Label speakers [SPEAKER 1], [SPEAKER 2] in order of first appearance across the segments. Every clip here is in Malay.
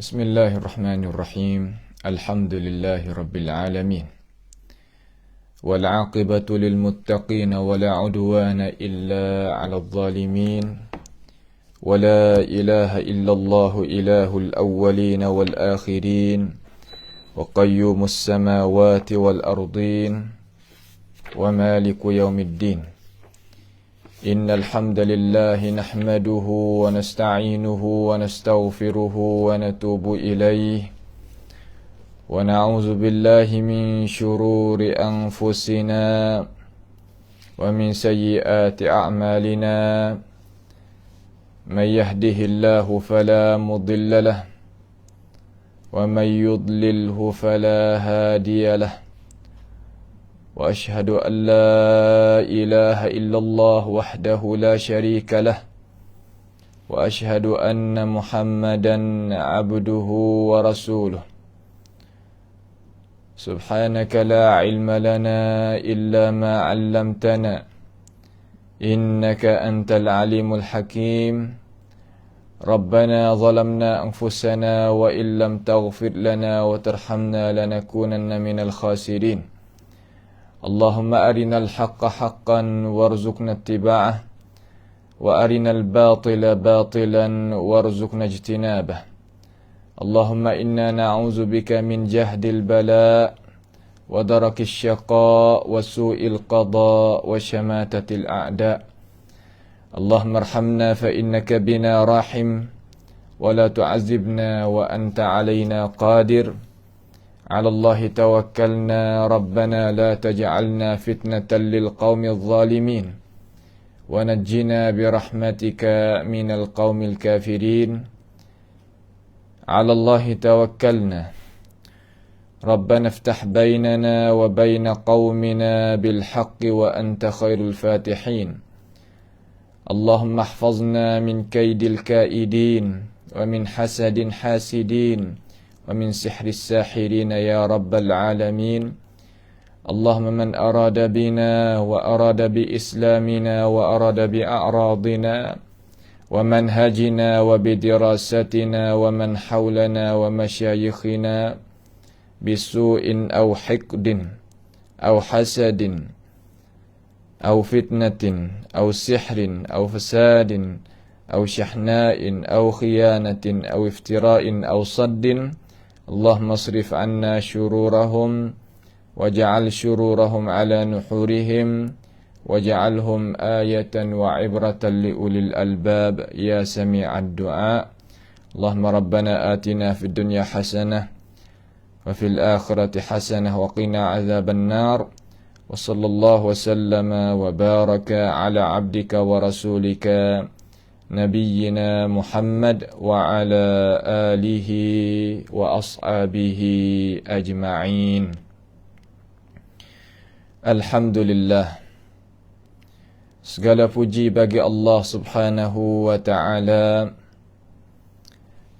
[SPEAKER 1] Bismillahirrahmanirrahim. Alhamdulillahi rabbil alamin. Wal 'aqibatu lil muttaqin wa la 'udwana illa 'alal zalimin. Wa la ilaha illallah ilahul awwalin wal akhirin. Wa qayyumus samawati wal ardin. Wa maliku yaumiddin. Innal hamdalillahi nahmaduhu wa nasta'inuhu wa nastaghfiruhu wa natubu ilayhi wa na'udzu billahi min shururi anfusina wa min sayyiati a'malina man yahdihillahu fala mudilla lahu wa man yudlilhu fala hadiya lahu. وأشهد أن لا إله إلا الله وحده لا شريك له وأشهد أن محمدا عبده ورسوله سبحانك لا علم لنا إلا ما علمتنا إنك أنت العليم الحكيم ربنا ظلمنا أنفسنا وإن لم تغفر لنا وترحمنا لنكونن من الخاسرين اللهم أرنا الحق حقا وارزقنا اتباعه وأرنا الباطل باطلا وارزقنا اجتنابه اللهم إنا نعوذ بك من جهد البلاء ودرك الشقاء وسوء القضاء وشماتة الأعداء اللهم ارحمنا فإنك بنا راحم ولا تعذبنا وأنت علينا قادر على الله توكلنا ربنا لا تجعلنا فتنة للقوم الظالمين ونجنا برحمتك من القوم الكافرين على الله توكلنا ربنا افتح بيننا وبين قومنا بالحق وأنت خير الفاتحين اللهم احفظنا من كيد الكائدين ومن حسد حاسدين ومن سحر الساحرين يا رب العالمين اللهم من أراد بنا وأراد بإسلامنا وأراد بأعراضنا ومنهجنا وبدراستنا ومن حولنا ومشايخنا بسوء أو حقد أو حسد أو فتنة أو سحر أو فساد أو شحناء أو خيانة أو افتراء أو صد اللهم اصرف عنا شرورهم واجعل شرورهم على نحورهم واجعلهم آية وعبرة لأولي الألباب يا سميع الدعاء اللهم ربنا آتنا في الدنيا حسنة وفي الآخرة حسنة وقنا عذاب النار وصلى الله وسلم وبارك على عبدك ورسولك نبينا محمد وعلى آله وأصحابه أجمعين. Alhamdulillah, segala puji bagi Allah Subhanahu wa ta'ala.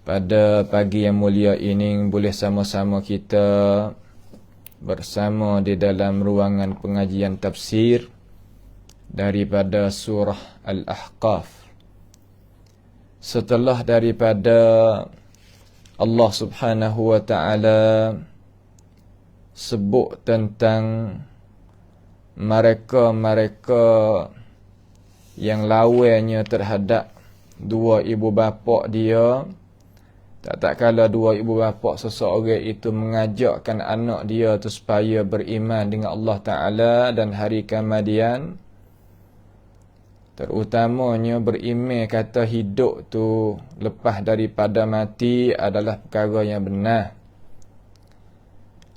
[SPEAKER 1] Pada pagi yang mulia ini boleh sama-sama kita bersama di dalam ruangan pengajian tafsir daripada surah Al-Ahqaf. Setelah daripada Allah Subhanahu wa ta'ala sebut tentang mereka-mereka yang lawanya terhadap dua ibu bapa dia, tak kala dua ibu bapa seseorang itu mengajakkan anak dia tu supaya beriman dengan Allah Ta'ala dan hari kemudian, terutamanya beriman kata hidup tu lepas daripada mati adalah perkara yang benar.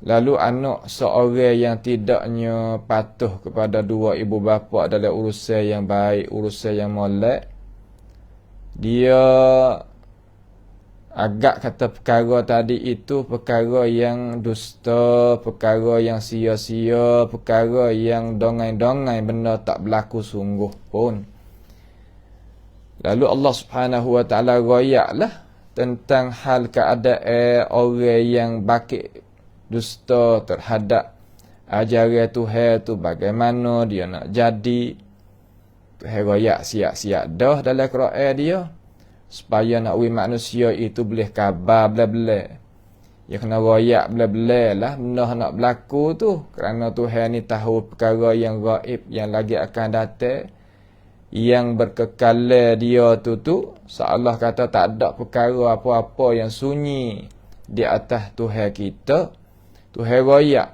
[SPEAKER 1] Lalu anak seorang yang tidaknya patuh kepada dua ibu bapa adalah urusan yang baik, urusan yang molek. Dia agak kata perkara tadi itu perkara yang dusta, perkara yang sia-sia, perkara yang dongai-dongai, benda tak berlaku sungguh pun. Lalu Allah Subhanahu wa ta'ala royaklah tentang hal keadaan orang yang bakit dusta terhadap ajaran Tuhan tu, bagaimana dia nak jadi. Tuhan royak siap-siap dah dalam Quran dia supaya nak wi manusia itu boleh khabar bela-bela. Ya kena royak bela-bela lah benda nak berlaku tu, kerana Tuhan ni tahu perkara yang gaib yang lagi akan datang, yang berkekal dia tu seolah kata tak ada perkara apa-apa yang sunyi di atas Tuhan kita. Tuhan royak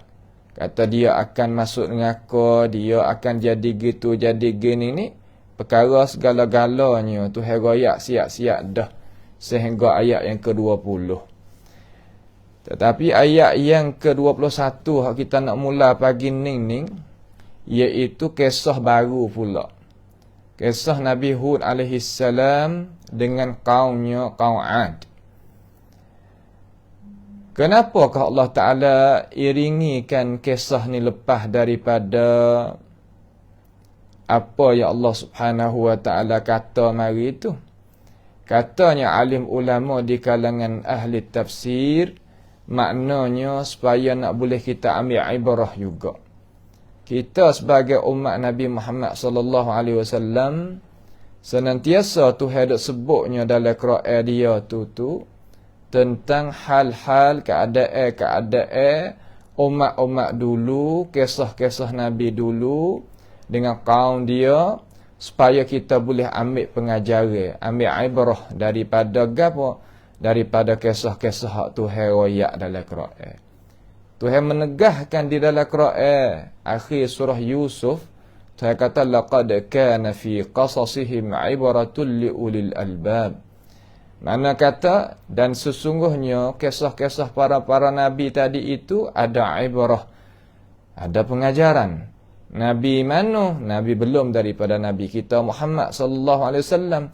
[SPEAKER 1] kata dia akan masuk neraka, dia akan jadi gitu, jadi gini ni. Perkara segala-galanya Tuhan royak siap-siap dah sehingga ayat yang ke-20. Tetapi ayat yang ke-21 yang kita nak mula pagi ni iaitu kisah baru pula. Kisah Nabi Hud AS dengan kaumnya, kaum Ad. Kenapakah Allah Ta'ala iringikan kisah ni lepas daripada apa yang Allah Subhanahu Wa Ta'ala kata mari itu? Katanya alim ulama di kalangan ahli tafsir, maknanya supaya nak boleh kita ambil ibrah juga. Kita sebagai umat Nabi Muhammad sallallahu alaihi wasallam senantiasa Tuhan dak sebutnya dalam Quran dia tu tentang hal-hal keadaan umat-umat dulu, kisah-kisah Nabi dulu dengan kaum dia, supaya kita boleh ambil pengajaran, ambil ibrah daripada gapo? Daripada kisah-kisah Tuhan royak dalam Quran. Tuhan menegahkan di dalam Quran akhir surah Yusuf, Tuhan kata laqad kana fi qasasihim ibratun liulil albab. Mana kata dan sesungguhnya kisah-kisah para nabi tadi itu ada ibrah, ada pengajaran. Nabi mana? Nabi belum daripada nabi kita Muhammad sallallahu alaihi wasallam.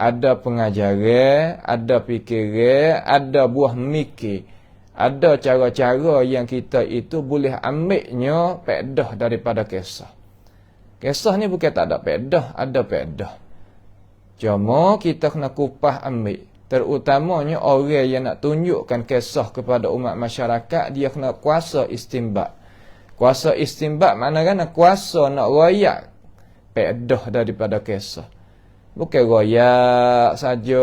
[SPEAKER 1] Ada pengajaran, ada fikiran, ada buah mikir, ada cara-cara yang kita itu boleh ambilnya faedah daripada kisah. Kisah ni bukan tak ada faedah, ada faedah. Cuma kita kena kupah ambil. Terutamanya orang yang nak tunjukkan kisah kepada umat masyarakat, dia kena kuasa istinbat. Kuasa istinbat makna kan kuasa nak royak faedah daripada kisah. Bukan royak saja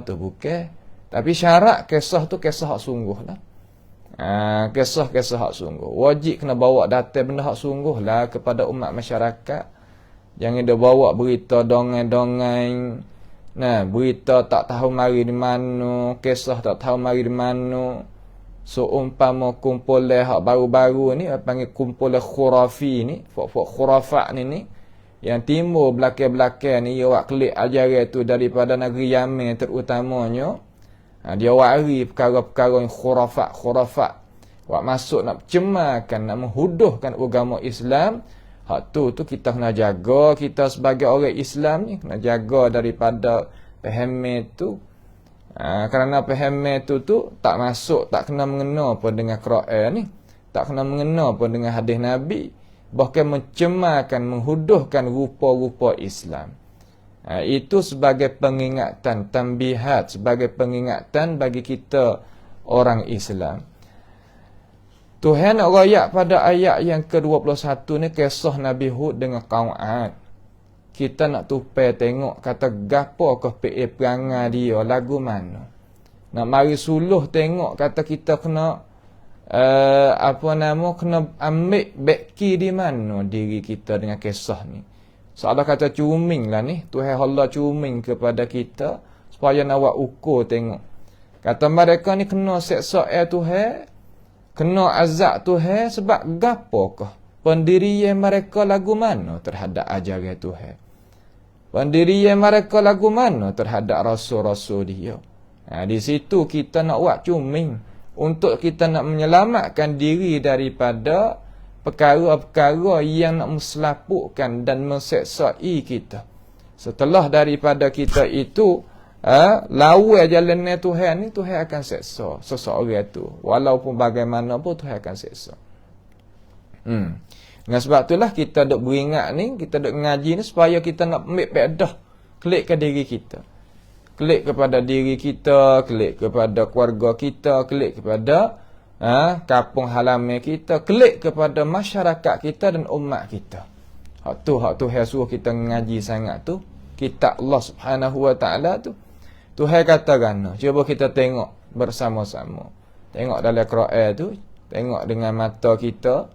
[SPEAKER 1] tu bukan. Tapi syarat kisah tu kisah hak sungguh lah. Kisah-kisah hak sungguh. Wajib kena bawa data benda hak sungguh lah kepada umat masyarakat. Jangan dia bawa berita dongeng-dongeng. Nah, berita tak tahu mari di mana, kisah tak tahu mari di mana. Seumpama kumpulan hak baru-baru ni, panggil kumpulan khurafi ni, khurafat ni. Yang timbul belakang-belakang ni, dia awak klik ajaran tu daripada negeri Yaman terutamanya. Dia wari perkara-perkara yang khurafat. Awak masuk nak cemarkan, nak menghuduhkan agama Islam. Hak tu kita kena jaga. Kita sebagai orang Islam ni, kena jaga daripada pahaman tu. Kerana pahaman tu tak masuk, tak kena mengena pun dengan Quran ni. Tak kena mengena pun dengan hadis Nabi. Bahkan mencemarkan, menghuduhkan rupa-rupa Islam. Itu sebagai pengingatan, tambihat, sebagai pengingatan bagi kita orang Islam. Tuhan nak royak pada ayat yang ke-21 ni kisah Nabi Hud dengan kaum Ad. Kita nak tupai tengok kata gapo ke perangai dia, lagu mana. Nak mari suluh tengok kata kita kena kena ambil beki di mana diri kita dengan kisah ni. Seolah kata cuming lah ni. Tuhan Allah cuming kepada kita supaya nak buat ukur tengok. Kata mereka ni kena seksa Tuhan, kena azab Tuhan sebab gapokah pendirian mereka lagu mana terhadap ajaran Tuhan. Pendirian mereka lagu mana terhadap rasul-rasul dia. Di situ kita nak buat cuming. Untuk kita nak menyelamatkan diri daripada perkara-perkara yang nak menselapukkan dan menseksai kita. Setelah daripada kita itu lawan jalan Tuhan ni, Tuhan akan seksa seseorang tu. Walaupun bagaimanapun Tuhan akan seksa. Dengan sebab itulah kita duk beringat ni, kita duk ngaji ni supaya kita nak ambil faedah klik ke diri kita. Klik kepada diri kita, klik kepada keluarga kita, klik kepada kampung halaman kita, klik kepada masyarakat kita dan umat kita. Hak tu Tuhan suruh kita ngaji sangat tu. Kitab Allah Subhanahu Wa Ta'ala tu. Tuhan kata gana. Cuba kita tengok bersama-sama. Tengok dalam Quran tu, tengok dengan mata kita.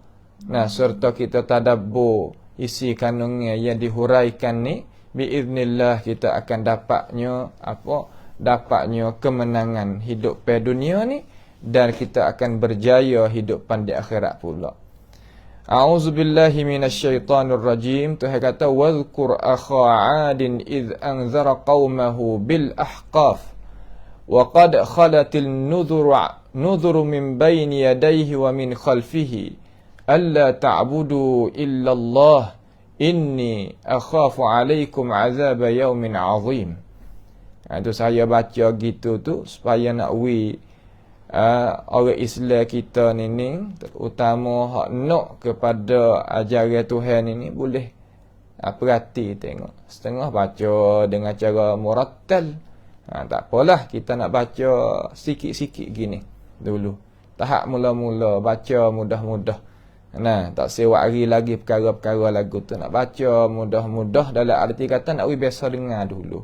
[SPEAKER 1] Nah, serta kita tadabbur isi kandungnya yang dihuraikan ni, biiznillah kita akan dapatnya apa? Dapatnya kemenangan hidup pada dunia ni, dan kita akan berjaya hidup di akhirat pula. A'udzubillahi minasyaitonir rajim. Tuhan kata wadhkur akha 'adin idh anzara qaumahu bil ahqaf wa qad khalatil nudhuru min bayni yadayhi wa min khalfihi alla ta'budu illa Allah inni akhafu 'alaikum 'azab yaumin 'azim. Itu saya baca gitu tu supaya nak orang Islam kita ni terutama hak nak kepada ajaran Tuhan ni boleh perhati tengok. Setengah baca dengan cara murattal. Tak apalah, kita nak baca sikit-sikit gini dulu. Tahap mula-mula baca mudah-mudah. Nah, tak sewa hari lagi perkara-perkara lagu tu. Nak baca mudah-mudah dalam arti kata nak biasa dengar dulu.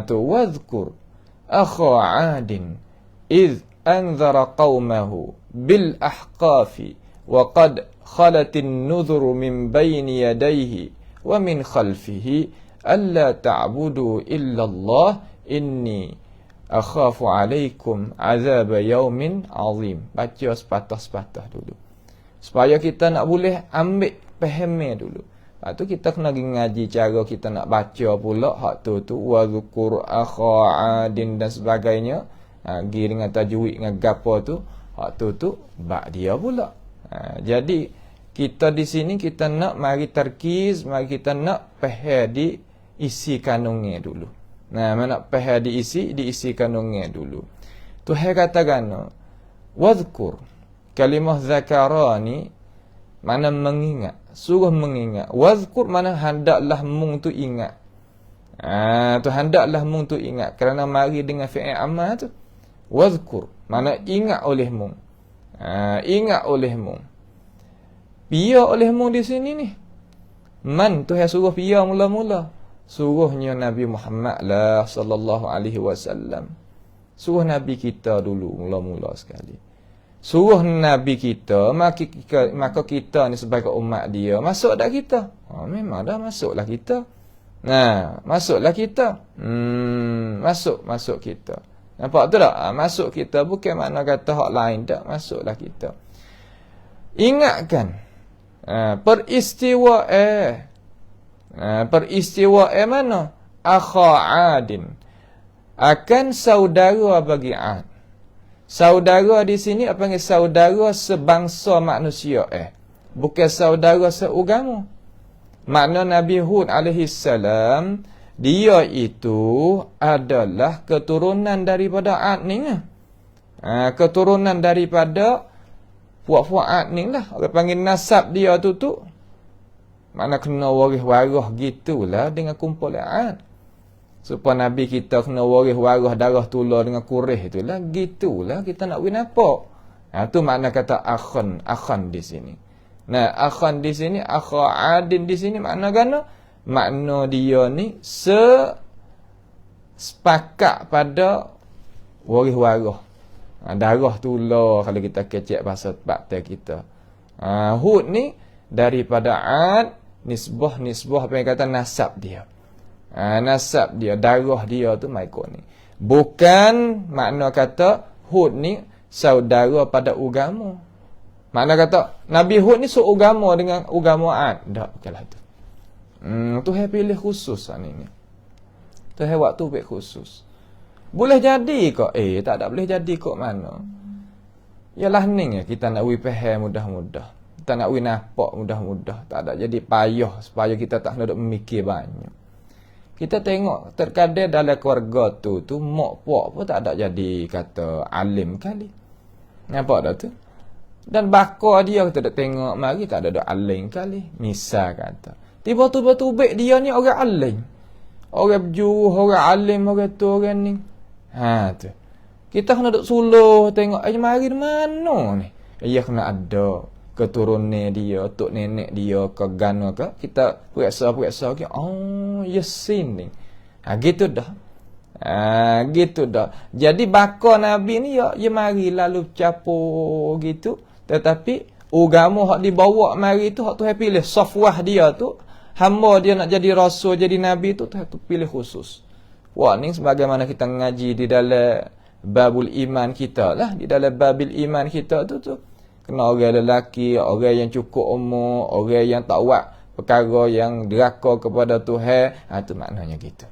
[SPEAKER 1] Tu wadhkur akha 'adin إذ أنذر قومه بالأحقاف وقد خلت النذر من بين يديه ومن خلفه ألا تعبدوا إلا الله إني أخاف عليكم عذاب يوم عظيم. Baca sepatah-sepatah dulu supaya kita nak boleh ambil fahamnya dulu. Lepas tu kita kena ngaji cara kita nak baca pula hak tu wadhkur akha 'adin dan sebagainya. Gi dengan tajwid dengan gapo tu, hak tu bab dia pula. Jadi kita di sini kita nak mari terkiz, mari kita nak faham di isi kandungnya dulu. Nah, nak faham di isi kandungnya dulu. Tuhan katakan wadhkur. Kalimah zakara ni mana mengingat, suruh mengingat. Wadhkur mana hendaklah mung tu ingat. Tu hendaklah mung tu ingat kerana mari dengan fi'il amal tu. Wadhkur mana ingat olehmu. Ingat olehmu. Pia olehmu di sini ni. Man Tuhan suruh pia mula-mula. Suruhnya Nabi Muhammad lah sallallahu alaihi wasallam. Suruh Nabi kita dulu mula-mula sekali. Suruh Nabi kita, maka kita ni sebagai umat dia masuk dah kita. Memang dah masuklah kita. Nah, masuklah kita. Masuk kita. Nampak tu tak? Masuk kita bukan makna kata hak lain tak. Masuklah kita. Ingatkan. Peristiwa mana? Akha 'adin. Akan saudara bagi 'ad. Saudara di sini apa panggil saudara sebangsa manusia bukan saudara seagama. Makna Nabi Hud alaihi salam dia itu adalah keturunan daripada 'ad ni. Keturunan daripada puak-puak 'ad ni lah. Orang panggil nasab dia tu. Mana kena waris-waris gitulah dengan kumpulan 'ad. Supaya Nabi kita kena waris-waris darah tular dengan kurih itulah. Gitulah kita nak win apa. Tu makna kata akhan di sini. Nah, akhan di sini, akha 'adin di sini makna gana? Makna dia ni sepakat pada waris-waris. Darah tular kalau kita kecek bahasa bakte kita. Hud ni daripada 'ad, nisbah apa yang kata nasab dia. Nasab dia, darah dia tu maikut ni. Bukan makna kata Hud ni saudara pada agama. Makna kata Nabi Hud ni seagama dengan agama 'ad. Tak, bukanlah tu. Tuhan pilih khusus ni. Tuhan waktu pilih khusus. Boleh jadi kok? Tak boleh jadi kok mana? Yalah ni kita nak faham mudah-mudah. Kita nak nampak mudah-mudah. Tak ada jadi payah supaya kita tak nak memikir banyak. Kita tengok terkadang dalam keluarga tu mak puak pun tak ada jadi kata alim kali. Nampak dah tu? Dan bakar dia kita tak tengok mari tak ada alim kali. Misal kata tiba-tiba baik dia ni orang alim. Orang berjuruh, orang alim, orang tu, orang ni. Tu. Kita kena duduk suluh tengok, mari di mana ni? Ia kena ada keturunan dia, tok nenek dia ke gana ke. Kita periksa ke. Yasin ni. Gitu dah. Gitu dah. Jadi bakar Nabi ni ya mari lalu capur gitu. Tetapi agama hak dibawa mari tu hak Tuhan pilih safwah dia tu, hamba dia nak jadi rasul, jadi nabi tu Tuhan tu pilih khusus. Wah ni sebagaimana kita ngaji di dalam babul iman kita lah, di dalam babil iman kita tu kena orang lelaki, orang yang cukup umur, orang yang tak buat perkara yang deraka kepada Tuhan. Tu maknanya gitu.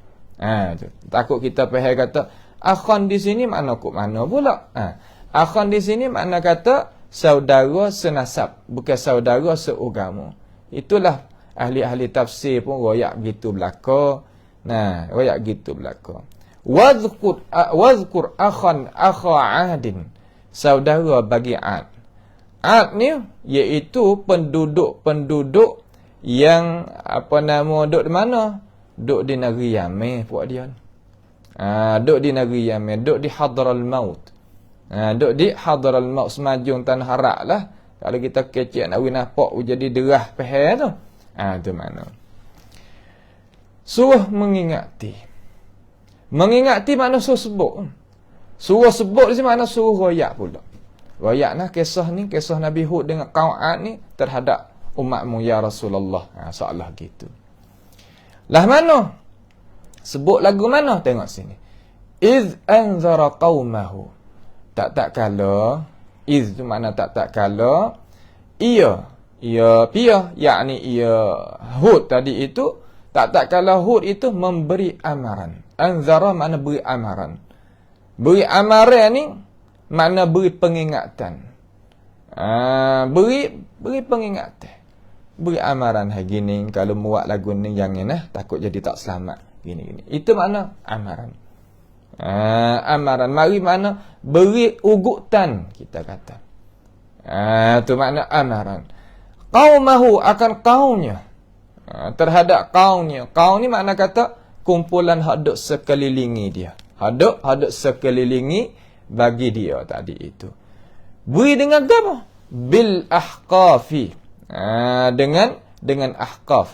[SPEAKER 1] Tu. Takut kita faham kata akhan di sini makna kok mana pula? Akhan di sini makna kata saudara senasab, bukan saudara seagama. Itulah ahli-ahli tafsir pun royak gitu belaka. Royak gitu belaka. Wazkur akhan akha Adin, saudara bagi Ad. Ad ni iaitu penduduk-penduduk yang duk di mana? Duk di negeri Yaman puak dia. Duk di negeri Yaman, duk di Hadral Maut. Duk di Hadral Maut, semajung tanah Harak lah. Kalau kita kecek nak nampak jadi derah peheh tu. Tu mana? Suruh mengingati. Mengingati makna suruh sebut. Suruh sebut di sini makna suruh royak pula. Royak nah kisah ni, kisah Nabi Hud dengan kaum Ad ni terhadap umatmu ya Rasulullah. Seolah gitu. Lah mana? Sebut lagu mana? Tengok sini. Iz anzara qaumahu. Tak kala. Iz tu makna tak kala. Ia pia, yakni ia Hud tadi itu. Tak kala Hud itu memberi amaran. Anzara makna beri amaran. Beri amaran ni makna beri pengingatan. Beri pengingatan. Beri amaran hari gini, kalau muat lagu ni jangan takut jadi tak selamat. Gini. Itu makna amaran. Amaran. Mari makna beri ugutan, kita kata. Itu makna amaran. Qaumahu akan kaumnya. Terhadap kaumnya. Kaum ni makna kata kumpulan haduk sekelilingi dia. Haduk sekelilingi bagi dia tadi itu. Beri dengan apa? Bil ahqafi. Dengan ahqaf.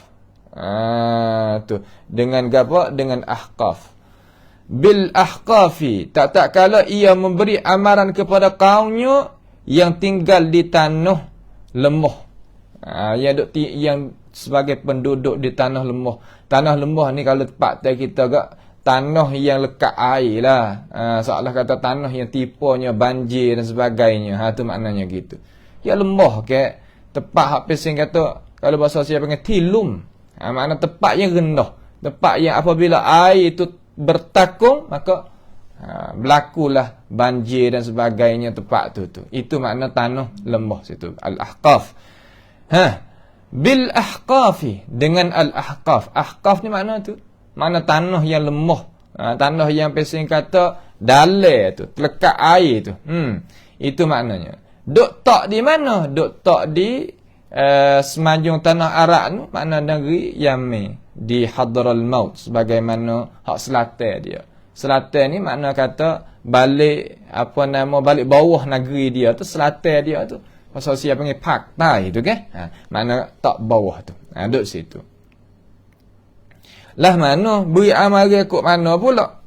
[SPEAKER 1] Tu. Dengan apa? Dengan ahqaf. Bil ahqafi. Tak kala ia memberi amaran kepada kaumnya yang tinggal di tanah lemah. Yang sebagai penduduk di tanah lemah. Tanah lemah ni kalau tempat kita agak tanah yang lekat air lah. Seolah kata tanah yang tipanya banjir dan sebagainya. Tu maknanya gitu. Ya lemah ke. Tempat hak pesing kata, kalau bahasa saya panggil tilum. Makna tempat yang rendah. Tempat yang apabila air itu bertakung, maka berlakulah banjir dan sebagainya tempat tu. Itu makna tanah lembah situ. Al-ahqaf. Bil ahqafi. Dengan al-ahqaf. Ahqaf ni makna tu? Makna tanah yang lemah. Tanah yang pesing kata dalai tu. Terlekat air tu. Itu maknanya. Duk tak di mana? Duk tak di semajung tanah Arak tu, makna negeri Yaman, di Hadral Maut, sebagaimana hak selatan dia. Selatan ni makna kata balik balik bawah negeri dia tu, selatan dia tu. Pasal siapa panggil Paktai tu kan? Makna tak bawah tu. Duk situ. Lah mana beri amaran kok mana pula?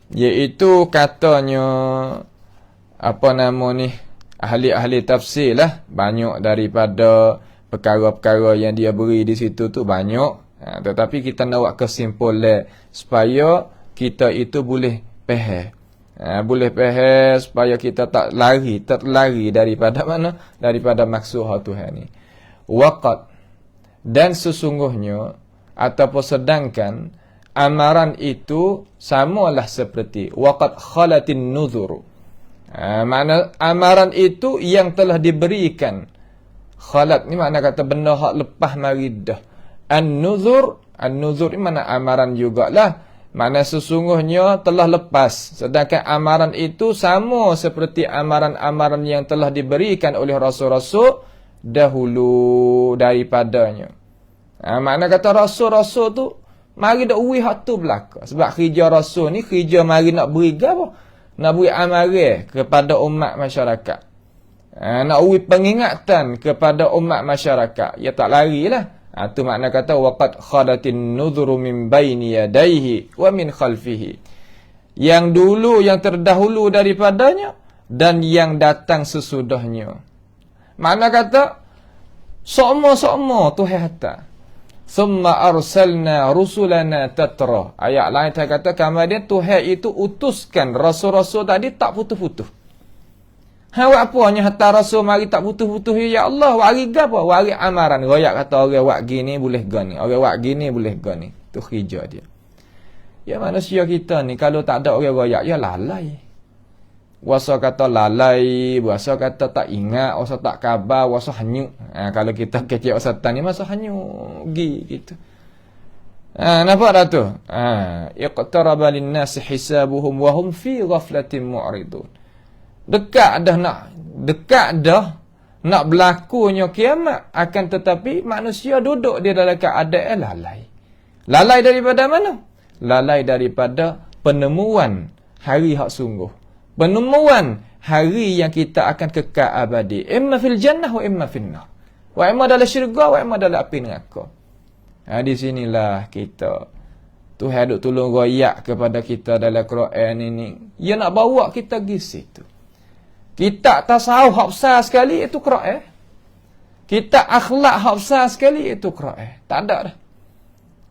[SPEAKER 1] Iaitu katanya ahli-ahli tafsir lah, banyak daripada perkara-perkara yang dia beri di situ tu banyak. Tetapi kita nak buat kesimpulan supaya kita itu boleh faham. Boleh faham supaya kita tak terlari daripada mana? Daripada maksud Tuhan ni. Waqad, dan sesungguhnya ataupun sedangkan amaran itu samalah seperti waqad khalatin nuzur. Makna amaran itu yang telah diberikan. Khalat ni makna kata benda hak lepas maridah. An-nuzur ni makna amaran jugalah. Makna sesungguhnya telah lepas. Sedangkan amaran itu sama seperti amaran-amaran yang telah diberikan oleh rasul-rasul dahulu daripadanya. Makna kata rasul-rasul tu mari dak uwi hak tu belaka. Sebab kerja rasul ni kerja mari nak beri apa? Nak beri amaran kepada umat masyarakat. Nak beri pengingatan kepada umat masyarakat. Ya tak larilah. Tu makna kata waqad khalatin nudhuru min baini yadayhi wa min khalfihi. Yang dulu, yang terdahulu daripadanya dan yang datang sesudahnya. Makna kata sokmo-sokmo Tuhan hatta. Summa arsalna rusulana tatra. Ayat lain dia kata kemudian Tuhan itu utuskan rasul-rasul tadi tak putus-putus. Buat apa hanya hatta rasul mari tak putus-putus ya Allah, wari gapo? Wari amaran. Royak kata orang buat gini boleh gani, orang buat gini boleh gani. Tu hijau dia. Ya manusia kita ni kalau tak ada orang royak ya lalai. Wasa kata lalai, wasa kata tak ingat, wasa tak khabar, wasa hanyut. Kalau kita kecil wasatan ni masa hanyut gi gitu. Nampak dah tu? Iqtaraba lin-nasi hisabuhum wa hum fi ghaflatin mu'ridun. Dekat dah nak berlakunya kiamat, akan tetapi manusia duduk di dalam keadaan lalai. Lalai daripada mana? Lalai daripada penemuan hari hak sungguh. Penemuan hari yang kita akan kekal abadi. Imma fil jannah wa imma fil nar. Wa imma dalam syurga wa imma dalam api neraka. Di sinilah kita. Tuhan duk tolong royak kepada kita dalam Quran ini. Dia nak bawa kita pergi situ. Kita tasawuf hak besar sekali itu Quran. Kita akhlak hak besar sekali itu Quran. Tak ada dah.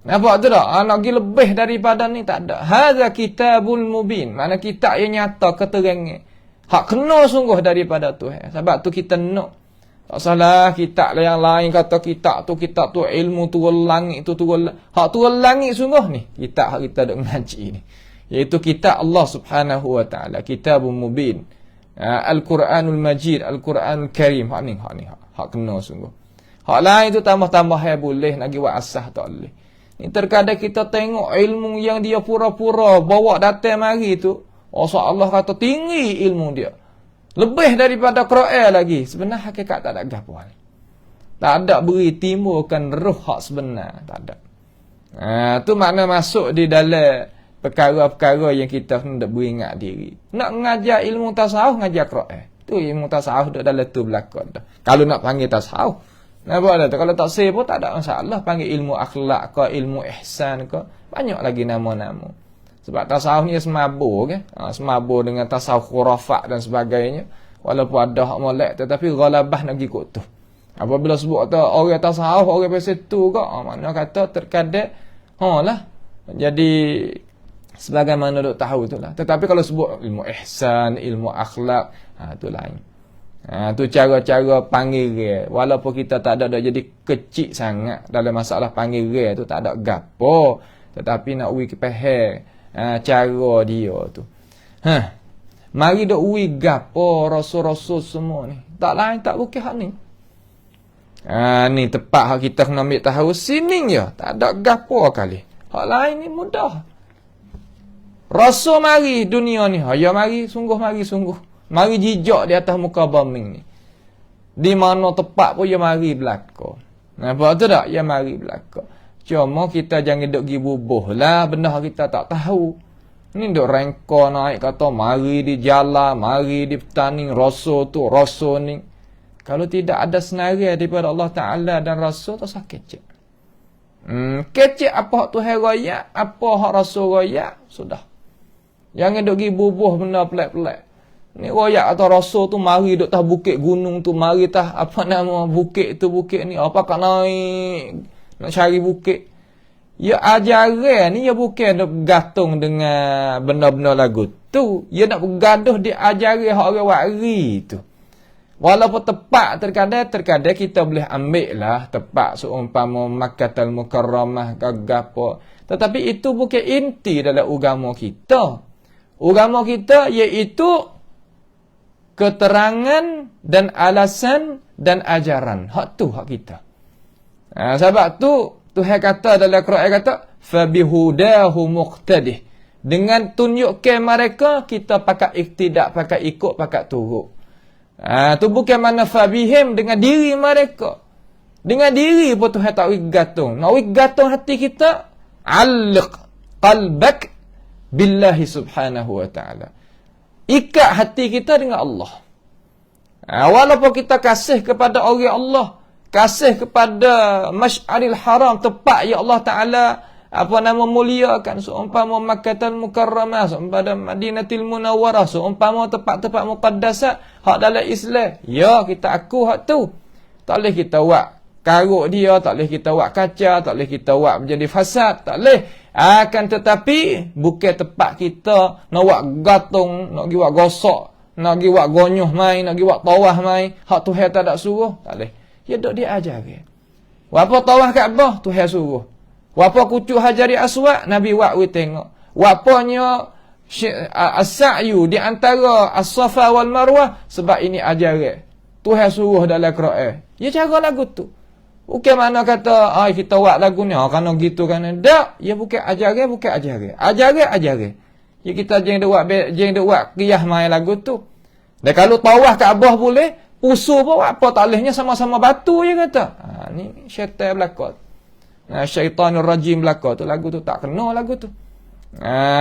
[SPEAKER 1] Nampak tu tak? Nak pergi lebih daripada ni tak ada. Hadza kitabul mubin. Mana kitab yang nyata keterangan. Hak kena sungguh daripada Tuhan. Sebab tu kita nak. Tak salah kitab yang lain kata kitab tu ilmu turun langit tu turun. Hak turun langit sungguh ni. Kitab hak kita duk ngaji ni. Iaitu kitab Allah Subhanahu wa taala. Kitabul mubin. Al-Quranul Majid, Al-Quranul Karim. Hak kena sungguh. Hak lain tu tambah-tambah boleh nak pergi buat asah tak boleh. Ni terkadang kita tengok ilmu yang dia pura-pura bawa datang mari tu. Allah kata tinggi ilmu dia. Lebih daripada Quran lagi. Sebenarnya hakikat tak ada gapo. Tak ada beri timbulkan roh hak sebenar. Tak ada. Tu makna masuk di dalam perkara-perkara yang kita hendak beringat diri. Nak mengajar ilmu tasawuf, ngajar Quran. Tu ilmu tasawuf dalam tu belakang. Kalau nak panggil tasawuf. Nampak tak? Kalau tak say pun tak ada masalah. Panggil ilmu akhlak ke, ilmu ihsan ke. Banyak lagi nama-nama. Sebab tasawuf ni semabur ke. Semabur dengan tasawuf khurafat dan sebagainya. Walaupun ada hak molek tetapi ghalabah nak pergi kot tu. Apabila sebut kata orang tasawuf, orang pasal tu ke. Makna kata terkadang. Lah. Jadi sebagaimana duk tahu tu lah. Tetapi kalau sebut ilmu ihsan, ilmu akhlak. Tu lain. Tu cara-cara panggil dia. Walaupun kita tak ada jadi kecil sangat dalam masalah panggil dia tu tak ada gapo. Tetapi nak uwi kepehel cara dia tu. Mari dok uwi gapo rasul-rasul semua ni. Tak lain tak bukan hak ni. Ni tepat hak kita kena ambil tahu sini je. Tak ada gapo kali. Hak lain ni mudah. Rasul mari dunia ni. Ya mari sungguh mari sungguh. Mari jijak di atas muka bumi ni. Di mana tepat pun ya mari belaka. Nampak tu tak? Ya mari belaka. Cuma kita jangan duk pergi bubuh lah benda kita tak tahu. Ni duk rengka naik kata mari di jalan, mari di petani, rasul tu, rasul ni. Kalau tidak ada senarai daripada Allah Ta'ala dan rasul tu sakit je. Kecik apa hak Tuhan royak, apa hak rasul royak, sudah. Jangan duk pergi bubuh benda pelik-pelik. Ni royak atau rasul tu mari duk tah bukit gunung tu, mari tah apa nama bukit tu bukit ni, apa kat naik nak cari bukit. Ya ajaran ni ya bukan nak bergantung dengan benda-benda lagu tu. Ya nak bergaduh di ajaran hak orang wari tu. Walaupun tepat terkadang kita boleh ambil lah tepat seumpama Makkahul Mukarramah ke gapo. Tetapi itu bukan inti dalam agama kita. Agama kita iaitu keterangan dan alasan dan ajaran. Hak tu hak kita. Sebab tu Tuhan kata dalam Quran kata fabihudahu muqtadih. Dengan tunjukkan mereka kita pakai iktidak, pakai ikut, pakai turut. Tu bukan mana fabihim dengan diri mereka. Dengan diri pun Tuhan tak gantung. Nak gantung hati kita, alliq qalbak billahi subhanahu wa ta'ala. Ikat hati kita dengan Allah. Walaupun kita kasih kepada orang Allah, kasih kepada Masy'aril Haram, tempat ya Allah Taala muliakan, seumpama Makkahul Mukarramah, seumpama Madinatul Munawwarah, seumpama tempat-tempat muqaddasat hak dalam Islam. Ya, kita aku hak tu. Tak boleh kita buat karuk dia, tak boleh kita buat kaca, tak boleh kita buat menjadi fasad, tak boleh. Akan tetapi bukan tempat kita nak buat gatung, nak pergi buat gosok, nak pergi buat gonyuh mai, nak pergi buat tawaf mai, hak Tuhan tak ada suruh, tak boleh. Ya dok dia ajar ke. Apa tawaf Kaabah Tuhan suruh. Wapa kucuk Hajari Aswad, Nabi buat we tengok. Wapanya as-sa'yu di antara as-Safa wal Marwah, sebab ini ajaran. Tuhan suruh dalam Quran. Ya cara lagu tu. Bukan mana kata, kita buat lagu ni, kerana gitu kan. Tak, ya bukan ajaran, bukan ajaran. Ajaran. Ya kita jangan buat qiyah main lagu tu. Dan kalau tawaf Kaabah boleh, usul pun apa tak bolehnya sama-sama batu je kata. Ni syaitan belakang. Syaitanur rajim belaka tu, lagu tu tak kena lagu tu.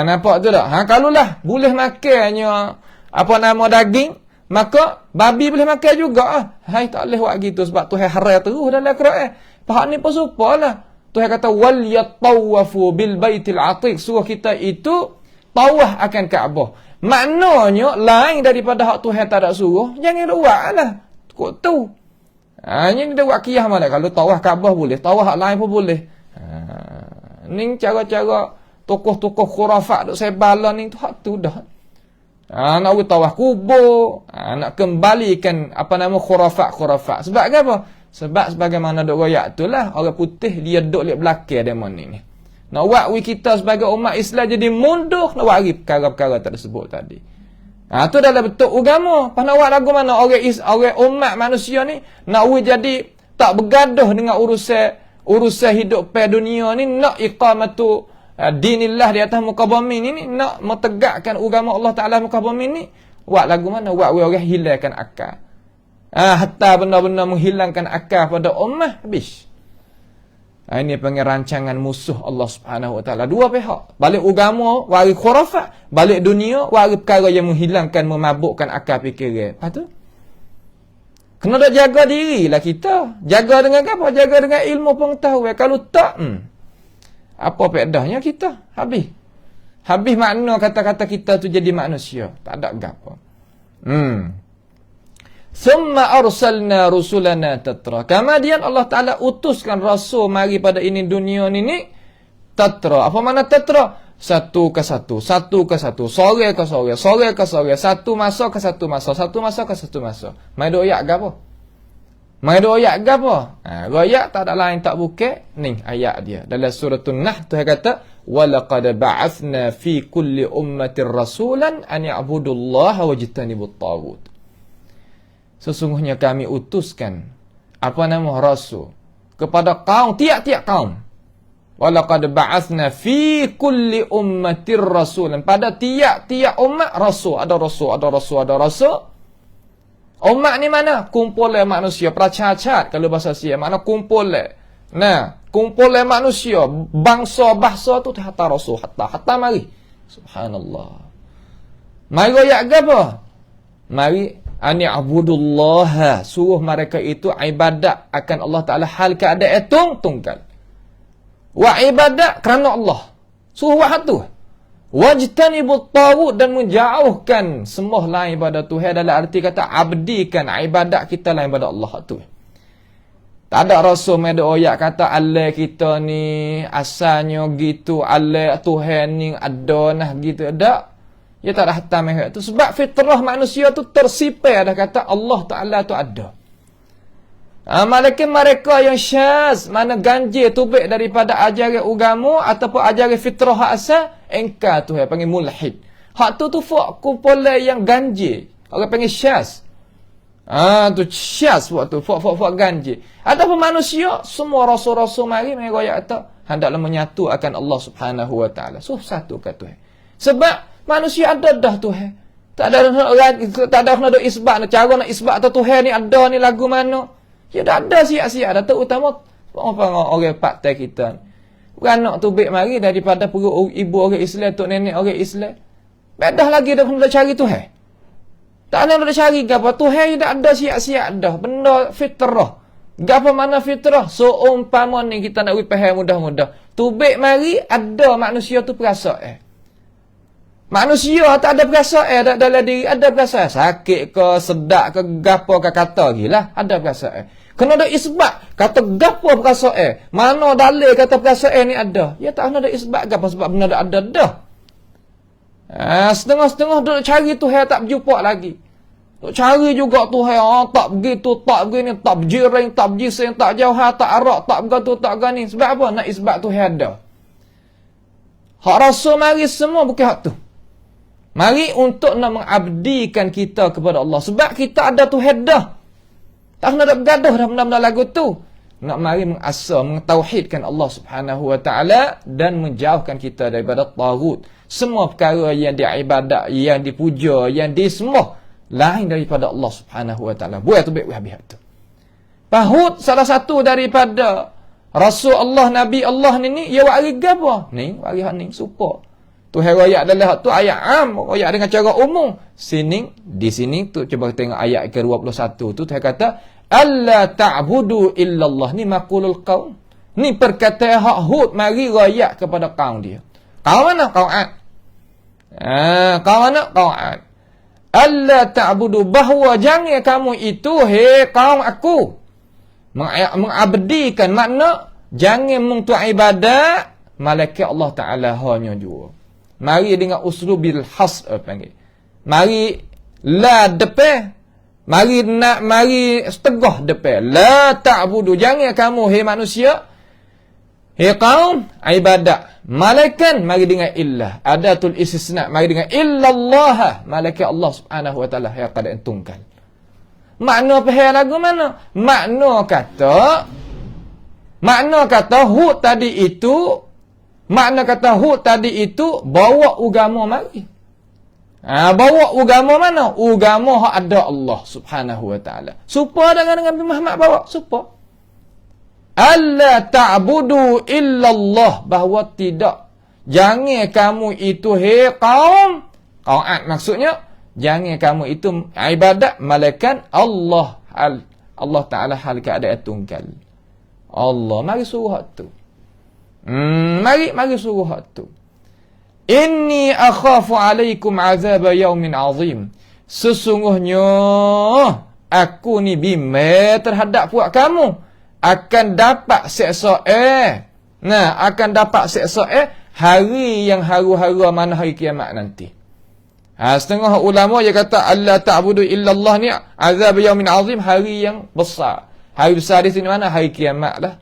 [SPEAKER 1] Nampak tu tak? Kalau lah boleh makannya daging, maka babi boleh makan juga. Hai, tak boleh buat gitu sebab Tuhan haram terus dalam Quran. Pahak ni pun supalah. Tuhan kata wal yatawafu bil baitil atiq, suruh kita itu tawaf akan Kaabah. Maknanya lain daripada hak Tuhan tak ada suruh, jangan buatlah. Kok tu? Ini dia buat qiyah mana? Kalau tawaf Kaabah boleh, tawaf lain pun boleh. Ni cara-cara tokoh-tokoh khurafat duk sebala ni tu hak tu dah. Nak buat tawaf kubur, nak kembalikan khurafat. Sebab apa? Sebab sebagaimana duk royak itulah orang putih dia duk lihat belakang demo ni. Nak buat kita sebagai umat Islam jadi mundur, nak buat perkara-perkara tersebut tadi. Tu dalam bentuk agama. Nak buat lagu mana orang umat manusia ni nak jadi tak bergaduh dengan urusan hidup pada dunia ni, nak iqamatu dinillah di atas muka bumi ni, nak menegakkan agama Allah Taala muka bumi ni. Buat lagu mana? Buat orang hilangkan akal. Hatta benar-benar menghilangkan akal pada ummah habis. Ini panggil rancangan musuh Allah Subhanahu Wa Taala. Dua pihak. Balik agama, waris khurafat. Balik dunia, waris perkara yang menghilangkan, memabukkan akal fikiran. Lepas tu, kena dah jaga dirilah kita. Jaga dengan apa? Jaga dengan ilmu pengetahuan. Kalau tak, apa faedahnya kita? Habis. Habis makna kata-kata kita tu jadi manusia. Tak ada apa. Summa arsalna rusulana tatra. Kemudian Allah Ta'ala utuskan rasul mari pada ini dunia ni tatra. Apa makna tatra? Satu ke satu. Sore ke sore. Satu masa ke satu masa. Mai duk ayat ke apa? Royak tak ada lain tak bukan. Ni ayat dia. Dalam surah An-Nahl Tuhan kata, وَلَقَدْ بَعَثْنَا فِي كُلِّ أُمَّةٍ رَسُولًا أَنْ يَعْبُدُوا اللَّهَ وَاجْتَنِبُوا الطَّاغُوتَ. Sesungguhnya kami utuskan rasul kepada kaum, tiap-tiap kaum. Walaqad ba'athna fi kulli ummatir rasulan. Pada tiap-tiap umat rasul. Ada rasul. Umat ni mana? Kumpulan manusia, pracacat kalau bahasa Sia. Mana kumpulan. Kumpulan manusia, bangsa tu hatta rasul, hatta mari. Subhanallah. Mari royak apa? Mari ani abudullah, suruh mereka itu ibadat akan Allah Ta'ala hal keadaan tunggal. Wa ibadat kerana Allah. Suruh buat tu. Wajtanibut taghut, dan menjauhkan semua lain pada Tuhan, dalam arti kata abdikan ibadat kita lain pada Allah tu. Tak ada rasul ada oyak kata Allah kita ni asalnya gitu, Allah Tuhan ni ada nah gitu. Tak. Ya tak ada hatam tu. Sebab fitrah manusia tu tersipir dah kata Allah Ta'ala tu ada. Malaikat mereka yang syaz, mana ganjil tubik daripada ajaran agama ataupun ajaran fitrah hak asal, engkau tu panggil mulhid. Hak tu fak kumpulan yang ganjil. Orang panggil syaz. Tu syaz waktu fak ganjil. Adapun manusia, semua rasul-rasul mari mereka kata hendaklah menyatu akan Allah Subhanahu Wa Ta'ala. Satu kat Tuhan. Sebab manusia ada dah Tuhan. Tak ada nak isbat, cara nak isbat atau Tuhan ni ada ni lagu mana. Ya dah ada siap-siap dah, terutama orang partai kita. Beranak tu baik mari daripada perut ibu orang Islam, tok nenek orang Islam. Bedah lagi dah nak cari Tuhan. Tak nak cari ke apa? Tuhan dah ada siap-siap dah. Benda fitrah. Gapo mana fitrah? Seumpama ni kita nak faham mudah-mudah. Tubik mari ada manusia tu perasaan. Manusia tak ada perasaan dalam diri, ada perasaan. Sakit ke, sedak ke, gapo ke kata gila, ada perasaan. Kena ada isbat, kata gapo perasaan. Mana dalil kata perasaan ni ada? Ya tak ada isbat gapo sebab benda ada dah. Setengah-setengah duk cari Tuhan tak berjumpa lagi. Duk cari juga Tuhan, tak begitu, tak begini, tak berjiring, tak berjising, tak jauh, tak arak, tak begitu, tak gani. Sebab apa? Nak isbat Tuhan ada. Hak rasa mari semua bukan hak tu. Mari untuk nak mengabdikan kita kepada Allah. Sebab kita ada Tuhan dah. Tak nak bergaduh dah benda-benda lagu tu. Nak mari mengasah, mentauhidkan Allah Subhanahu wa ta'ala dan menjauhkan kita daripada taghut. Semua perkara yang diibadat, yang dipuja, yang disembah lain daripada Allah Subhanahu wa ta'ala. Buat tu baik habis tu. Taghut salah satu daripada Rasul Allah, Nabi Allah ni ia wari gapo? Ni wari hak ni supa. Tu ayat dalam hak tu ayat am, ayat dengan cara umum. Di sini tu cuba tengok ayat ke-21 tu Tuhan kata alla ta'budu illallah, ni maqulul qaum. Ni perkataan hak Hud mari rakyat kepada kaum dia. Kaum mana? Kaum Ad. Kaum mana? Kaum Ad. Alla ta'budu, bahawa jangan kamu itu hei kaum aku mengabdikan, makna jangan mengtu ibadat malaikat Allah Taala hanya dua. Mari dengan uslubil hasr panggil. Mari la depan, mari setengah depan. La ta'budu, jangan kamu hei manusia, hei kaum ibadat. Malaikat mari dengan illah, adatul istisna mari dengan illallah, malaikat Allah Subhanahu wa ta'ala yang qad tungkal. Makna faham lagu mana? Makna kata Hud tadi itu, bawa agama mari. Bawa agama mana? Agama hak ada Allah Subhanahu wa ta'ala. Supa dengan Nabi Muhammad bawa, supa. Alla ta'budu illallah, bahawa tidak, jangan kamu itu hei kaum Ad maksudnya, jangan kamu itu ibadat malaikat Allah Ta'ala hal keadaan tunggal. Allah mari suruh tu. Mari suruh tu. Inni akhafu alaikum azab yaumin azim. Sesungguhnya aku ni bimbang terhadap puak kamu akan dapat seksa akan dapat seksa hari yang haru-haru mana hari kiamat nanti. Setengah ulama dia kata alla ta'budu illallah ni azab yaumin azim, hari yang besar. Hari besar di sini mana? Hari kiamat lah.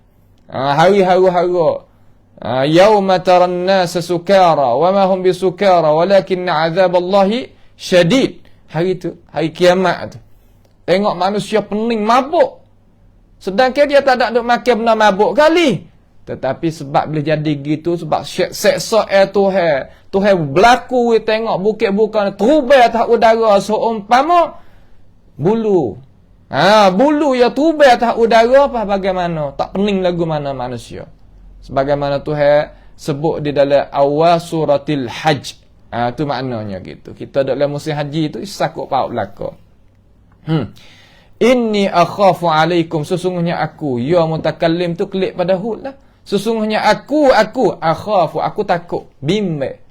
[SPEAKER 1] Hari haru-haru. Yauma taran nasa sukara wa ma hum bisukara walakinna azaballahi syadid. Hari tu, hari kiamat tu. Tengok manusia pening mabuk. Sedangkan dia tak ada makan benda mabuk kali. Tetapi sebab boleh jadi gitu, sebab seksa Tuhan berlaku, tengok bukit bukan terubai atas udara seumpama bulu. Bulu ya terubai atas udara apa bagaimana? Tak pening lagu mana manusia. Sebagaimana Tuhan sebut di dalam awal suratil Hajj. Tu maknanya gitu. Kita dalam musim haji tu sakut paut belaka. Inni akhafu alaikum, sesungguhnya aku, ya mutakallim tu klik pada Hud lah. Sesungguhnya aku akhafu, aku takut, bimbang.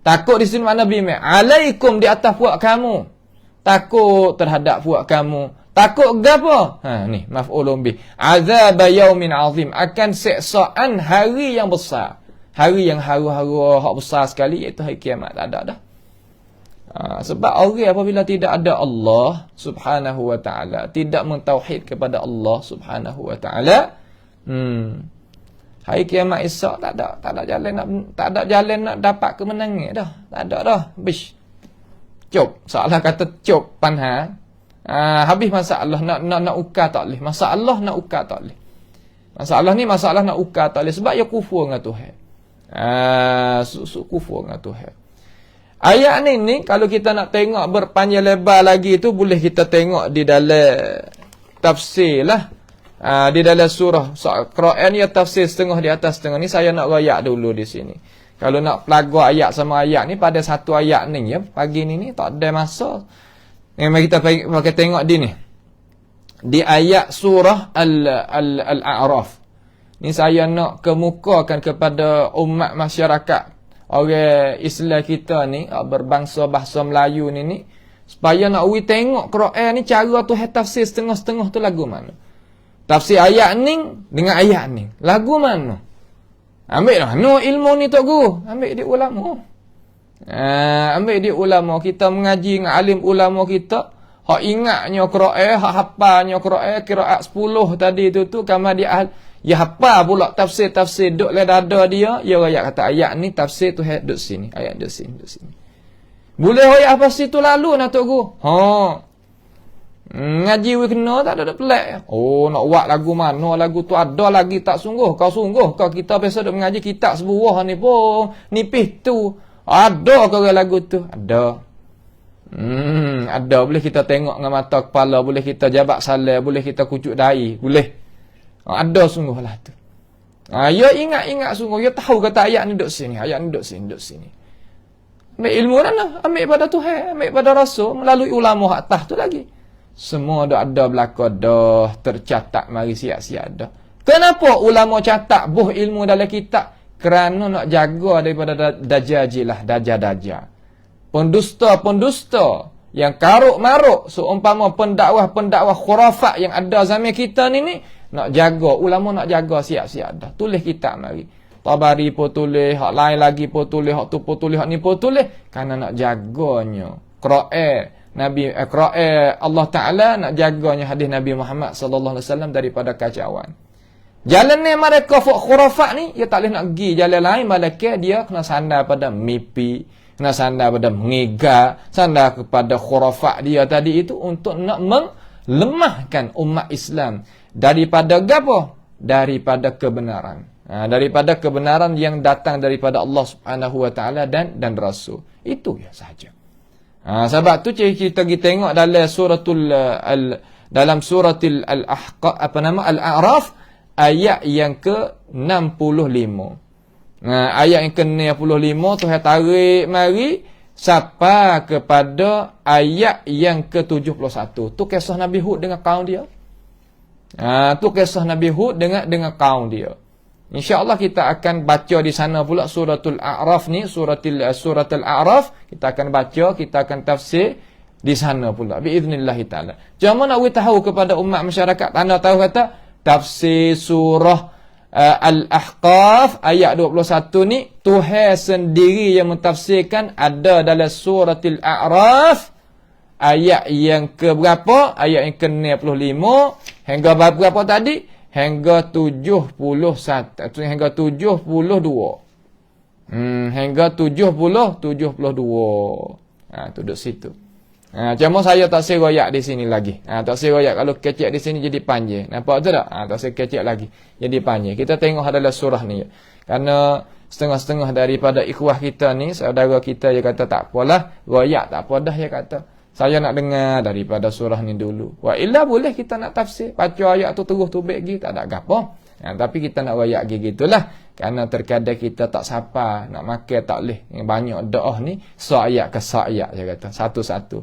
[SPEAKER 1] Takut di sini mana bimbang? Alaikum, di atas puak kamu. Takut terhadap puak kamu. Takut gapo? Ni maf'ulun bih. Azab yaumin azim, akan seksaan hari yang besar. Hari yang haru-haru hak besar sekali, iaitu hari kiamat. Tak ada dah. Sebab orang apabila tidak ada Allah Subhanahu wa ta'ala, tidak mentauhid kepada Allah Subhanahu wa ta'ala, hari kiamat esok tak ada jalan nak dapat kemenangan dah. Tak ada dah. Habis. Cop. Seolah kata cop panha. Habis masalah nak ukar tak boleh. Masalah nak ukar tak boleh. Masalah ni masalah nak ukar tak boleh sebab ia kufur dengan Tuhan. Kufur dengan Tuhan. Ayat ni kalau kita nak tengok berpanjang lebar lagi tu, boleh kita tengok di dalam tafsir lah. Di dalam surah Quran ya tafsir setengah di atas setengah ni. Saya nak rayak dulu di sini. Kalau nak pelagar ayat sama ayat ni pada satu ayat ni ya, pagi ni tak ada masa. Mari kita pakai tengok di ni. di ayat surah Al-A'raf. Ni saya nak kemukakan kepada umat masyarakat orang Islam kita ni, berbangsa bahasa Melayu ni supaya nak tengok Quran ni cara tu tafsir setengah-setengah tu lagu mana. Tafsir ayat ni dengan ayat ni lagu mana. Ambil lah no ilmu ni tok guru, ambil di ulama. Ambil di ulama, kita mengaji dengan alim ulama kita, hak ingatnya Quran, hak hafalnya Quran qiraat 10 tadi tu kamar dia ya hafal pula tafsir duk le dada dia, ya ayat kata ayat ni tafsir tu duk sini, ayat duk sini. Boleh ayat apa situ lalu nak tok guru. Ngaji we kena tak ada pelik. Nak buat lagu mana, lagu tu ada lagi tak sungguh. Kau kita biasa duk mengaji kitab sebuah ni pun nipis tu. Ada ke lagu tu? Ada. Ada, boleh kita tengok dengan mata kepala, boleh kita jabat salah, boleh kita kucuk dahi, boleh. Ada sungguh lah tu. Ya ingat sungguh, ya tahu kata ayat ni duduk sini, ayat ni duduk sini. Ambil ilmu mana? Ambil pada Tuhan, ambil pada Rasul, melalui ulama hak atas tu lagi. Semua ada belaka dah, tercatat mari siap-siap dah. Kenapa ulama catat buh ilmu dalam kitab? Kerana nak jaga daripada dajajilah, dajah-dajah. Pendusta-pendusta yang karuk-maruk seumpama pendakwah-pendakwah khurafat yang ada zaman kita ni nak jaga, ulama nak jaga siap-siap dah. Tulis kitab mari. Tabari pun tulis, hak lain lagi pun tulis, hak tu pun tulis, hak ni pun tulis, kerana nak jaganya Quran Nabi Quran Allah Taala, nak jaganya hadis Nabi Muhammad sallallahu alaihi wasallam daripada kacauan. Jalan ni mereka khurafat ni, dia tak boleh nak pergi jalan lain, malaikat dia kena sandar pada mimpi, kena sandar pada mengiga, sandar kepada khurafat dia tadi itu untuk nak melemahkan umat Islam daripada apa? Daripada kebenaran. Daripada kebenaran yang datang daripada Allah Subhanahu wa taala dan Rasul. Itu ya sahaja. Sebab tu kita tengok dalam suratul Al-Ahqaf, Al-A'raf, ayat yang ke-65. Ayat yang ke-65 Tuhan tarik mari sampai kepada ayat yang ke-71. Tu kisah Nabi Hud dengan kaum dia. Tu kisah Nabi Hud dengan kaum dia. InsyaAllah kita akan baca di sana pula suratul A'raf ni, suratul A'raf, kita akan baca, kita akan tafsir di sana pula biiznillah taala. Cuma nak tahu kepada umat masyarakat, anda tahu kata tafsir surah Al-Ahqaf ayat 21 ni Tuhan sendiri yang mentafsirkan, ada dalam suratul A'raf ayat yang ke berapa? Ayat yang ke-65 hingga berapa tadi? Hingga 71, hingga 72. Hingga 72. Duduk situ. Cuma saya tak seroyak di sini lagi. Tak seroyak, kalau kecek di sini jadi panjang. Nampak tu tak? Tak sekecek lagi. Jadi panjang. Kita tengok adalah surah ni. Kerana setengah-setengah daripada ikhwah kita ni, saudara kita dia kata tak apalah, royak tak apa dah, dia kata. Saya nak dengar daripada surah ni dulu. Wa illa boleh kita nak tafsir. Baca ayat tu terus tubik lagi, tak ada apa. Tapi kita nak royak gitulah. Kerana terkadang kita tak sapa nak makan, tak boleh. Yang banyak doa ni ayat ke ayat, saya kata satu-satu.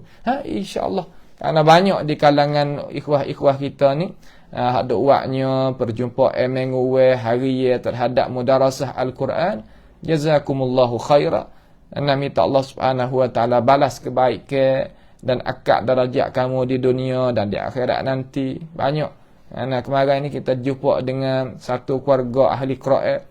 [SPEAKER 1] InsyaAllah. Kerana banyak di kalangan ikhwah-ikhwah kita ni ada waknya perjumpaan minggu hari terhadap mudarasah Al-Quran. Jazakumullahu khaira. Dan minta Allah Subhanahu wa taala balas kebaikan dan akad darajat kamu di dunia dan di akhirat nanti. Banyak. Kemarin ni kita jumpa dengan satu keluarga ahli Quran.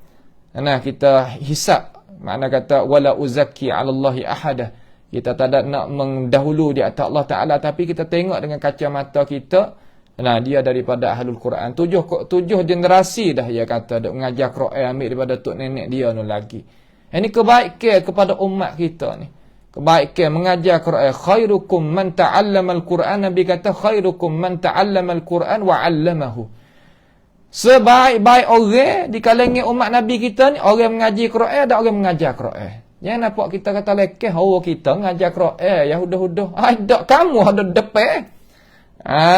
[SPEAKER 1] Kita hisap, makna kata wala uzakki 'ala Allahi ahada. Kita tak ada nak mendahulu di atas Allah Taala, tapi kita tengok dengan kacamata kita, dia daripada ahlul Quran. Tujuh generasi dah dia kata dok mengajar Quran, ambil daripada tok nenek dia nu lagi. Ini kebaikan kepada umat kita ni. Kebaikan mengajar Quran. Khairukum man ta'allama al-Quran. Nabi kata khairukum man ta'allama al-Quran wa 'allamahu. Sebaik-baik orang di kalangan umat Nabi kita ni, orang mengaji Quran, ada orang mengajar Quran. Jangan nampak kita kata lekeh, kita mengajar Quran, ya hudah-hudah. Tak, kamu ada depan.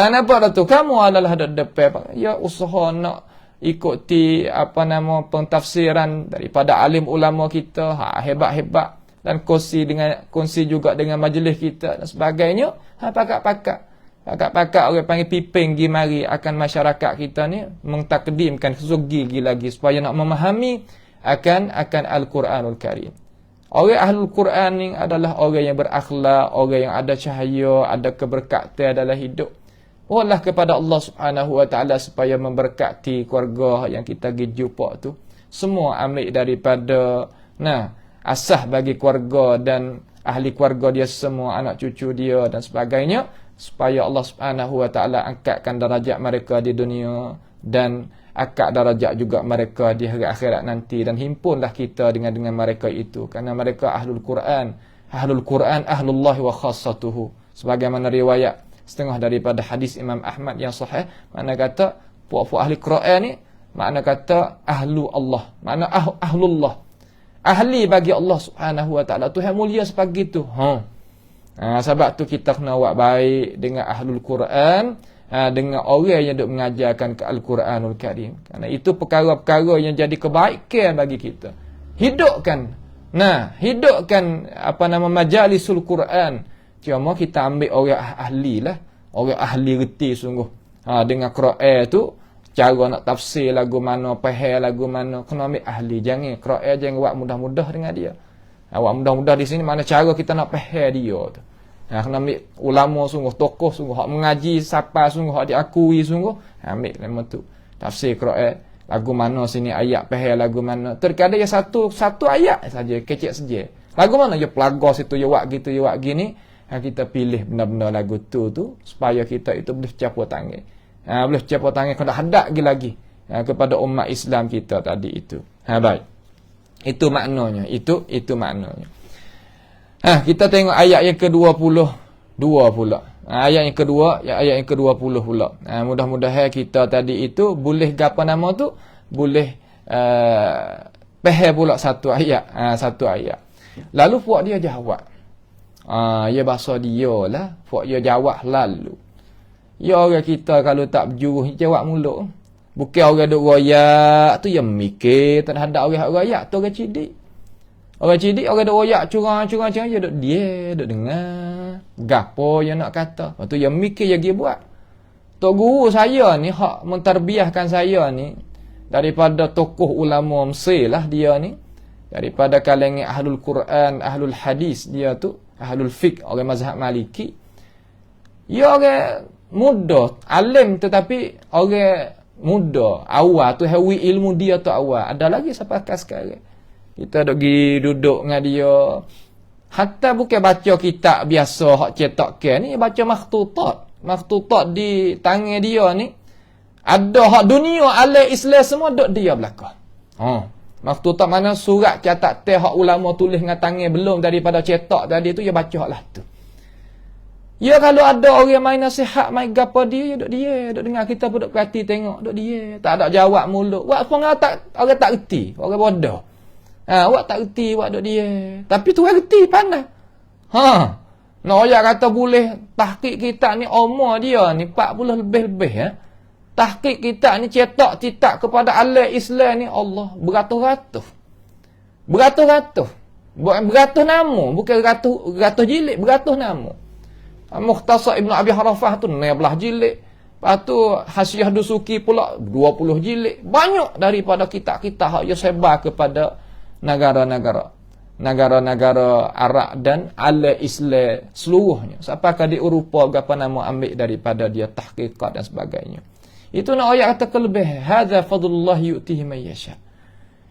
[SPEAKER 1] Nampak dah tu, kamu adalah ada depan. Ya usaha nak ikuti pentafsiran daripada alim ulama kita, hebat-hebat. Dan kongsi juga dengan majlis kita dan sebagainya. Pakat-pakat. Pakak-pakak orang panggil piping gi mari akan masyarakat kita ni mengtakdimkan sugi lagi supaya nak memahami akan Al-Quranul Karim. Orang Ahlul Quran ni adalah orang yang berakhlak, orang yang ada cahaya, ada keberkatan dalam hidup. Mohonlah kepada Allah Subhanahu Wa Taala supaya memberkati keluarga yang kita pergi jumpa tu. Semua ambil daripada asah bagi keluarga dan ahli keluarga dia semua, anak cucu dia dan sebagainya, supaya Allah Subhanahu Wa Taala angkatkan darajat mereka di dunia dan angkat darajat juga mereka di hari akhirat nanti, dan himpunlah kita dengan mereka itu, kerana mereka Ahlul Quran, Ahlullah wa khassatuhu. Sebagaimana riwayat setengah daripada hadis Imam Ahmad yang sahih, makna kata puak-puak ahli Quran ni makna kata ahlu Allah, makna ahlullah, ahli bagi Allah Subhanahu Wa Taala. Tuhan mulia seperti itu. Sebab tu kita kena buat baik dengan Ahlul Quran, dengan orang yang duk mengajarkan ke Al-Quranul Karim. Kerana itu perkara-perkara yang jadi kebaikan bagi kita. Hidupkan majalisul Quran. Cuma kita ambil orang ahli lah, orang ahli reti sungguh. Dengan Quran tu, cara nak tafsir lagu mana, faham lagu mana, kena ambil ahli. Jangan buat mudah-mudah dengan dia. Awak mudah-mudah di sini mana cara kita nak faham dia tu. Kena ambil ulama sungguh, tokoh sungguh, hak mengaji siapa sungguh, hak diakui sungguh, ambil nama tu. Tafsir Quran, lagu mana sini ayat faham lagu mana. Terkadang ya satu ayat saja, kecil saja. Lagu mana ya pelagar situ ya wak gitu ya wak gini. Kita pilih benar-benar lagu tu supaya kita itu boleh capur tangan. Boleh capur tangan kena hadap lagi kepada umat Islam kita tadi itu. Baik. Itu maknanya. Itu maknanya. Kita tengok ayat yang ke-22 pula. Ayat yang ke-20 pula. Mudah-mudahan kita tadi itu boleh apa nama tu? Boleh faham pula satu ayat. Lalu puak dia jawab. Ya bahasa dia lah. Puak dia jawab lalu. Ya orang kita kalau tak berjuruh jawab mulut. Bukan orang duk royak tu yang mikir terhadap orang royak tu orang cidik. Orang cidik, orang duk royak curang dia duk dengar. Gapo yang nak kata. Lepas tu yang mikir yang dia buat. Tok guru saya ni hak mentarbiahkan saya ni daripada tokoh ulama Mesir lah dia ni. Daripada kalangan Ahlul Quran, Ahlul Hadis dia tu, Ahlul Fiqh, orang mazhab Maliki. Ya orang muda, alim tetapi orang muda, awal tu hawi ilmu dia tu awal. Ada lagi sampai sekarang. Kita duduk dengan dia. Hatta bukan baca kitab biasa hak cetak ke ni, baca makhtutat. Makhtutat di tangan dia ni ada hak dunia alai Islam semua duk dia belakang. Makhtutat mana surat catat teh hak ulama tulis dengan tangan belum daripada cetak tadi tu ya baca lah tu. Ya kalau ada orang main nasihat, main gapo dia duk dengar kita pun duk perhati tengok duk dia, tak ada jawab mulut. Wak orang tak reti, orang bodoh. Wak tak reti, wak duk dia. Tapi tu orang reti pandai. Nak ayat kata boleh tahqiq kita ni umur dia ni 40 lebih. Tahqiq kita ni cetak kepada ahli Islam ni Allah beratus-ratus. Bukan beratus nama, bukan ratus jilid, beratus nama. Mukhtasar Ibn Abi Harafah tu 16 jilid. Lepas tu Hasyiah Dusuki pula 20 jilid. Banyak daripada kitab-kitab yang sebar kepada negara-negara Arab dan ala Islam seluruhnya. Siapakah di Eropah berapa nama ambil daripada dia tahqiqat dan sebagainya. Itu nak ayat kata kelebihan. Hadza fadlullah yu'tihi man yasha.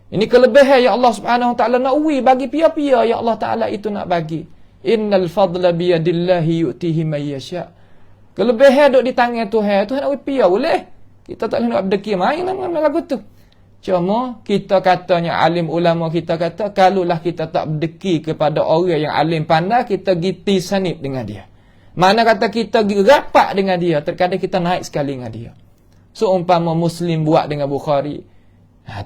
[SPEAKER 1] Ini kelebihan yang Allah Subhanahu Wa Taala nak bagi pia-pia yang Allah Taala itu nak bagi. Innal fadla biyadillahi yu'tihi man yasha. Kelebihan duk di tangan Tuhan. Tuhan nak pia boleh. Kita tak boleh nak berdeki main dengan lagu tu. Cuma kita katanya alim ulama kita kata kalaulah kita tak berdeki kepada orang yang alim pandai, kita giti sanib dengan dia. Mana kata kita rapat dengan dia, terkadang kita naik sekali dengan dia. Seumpama Muslim buat dengan Bukhari.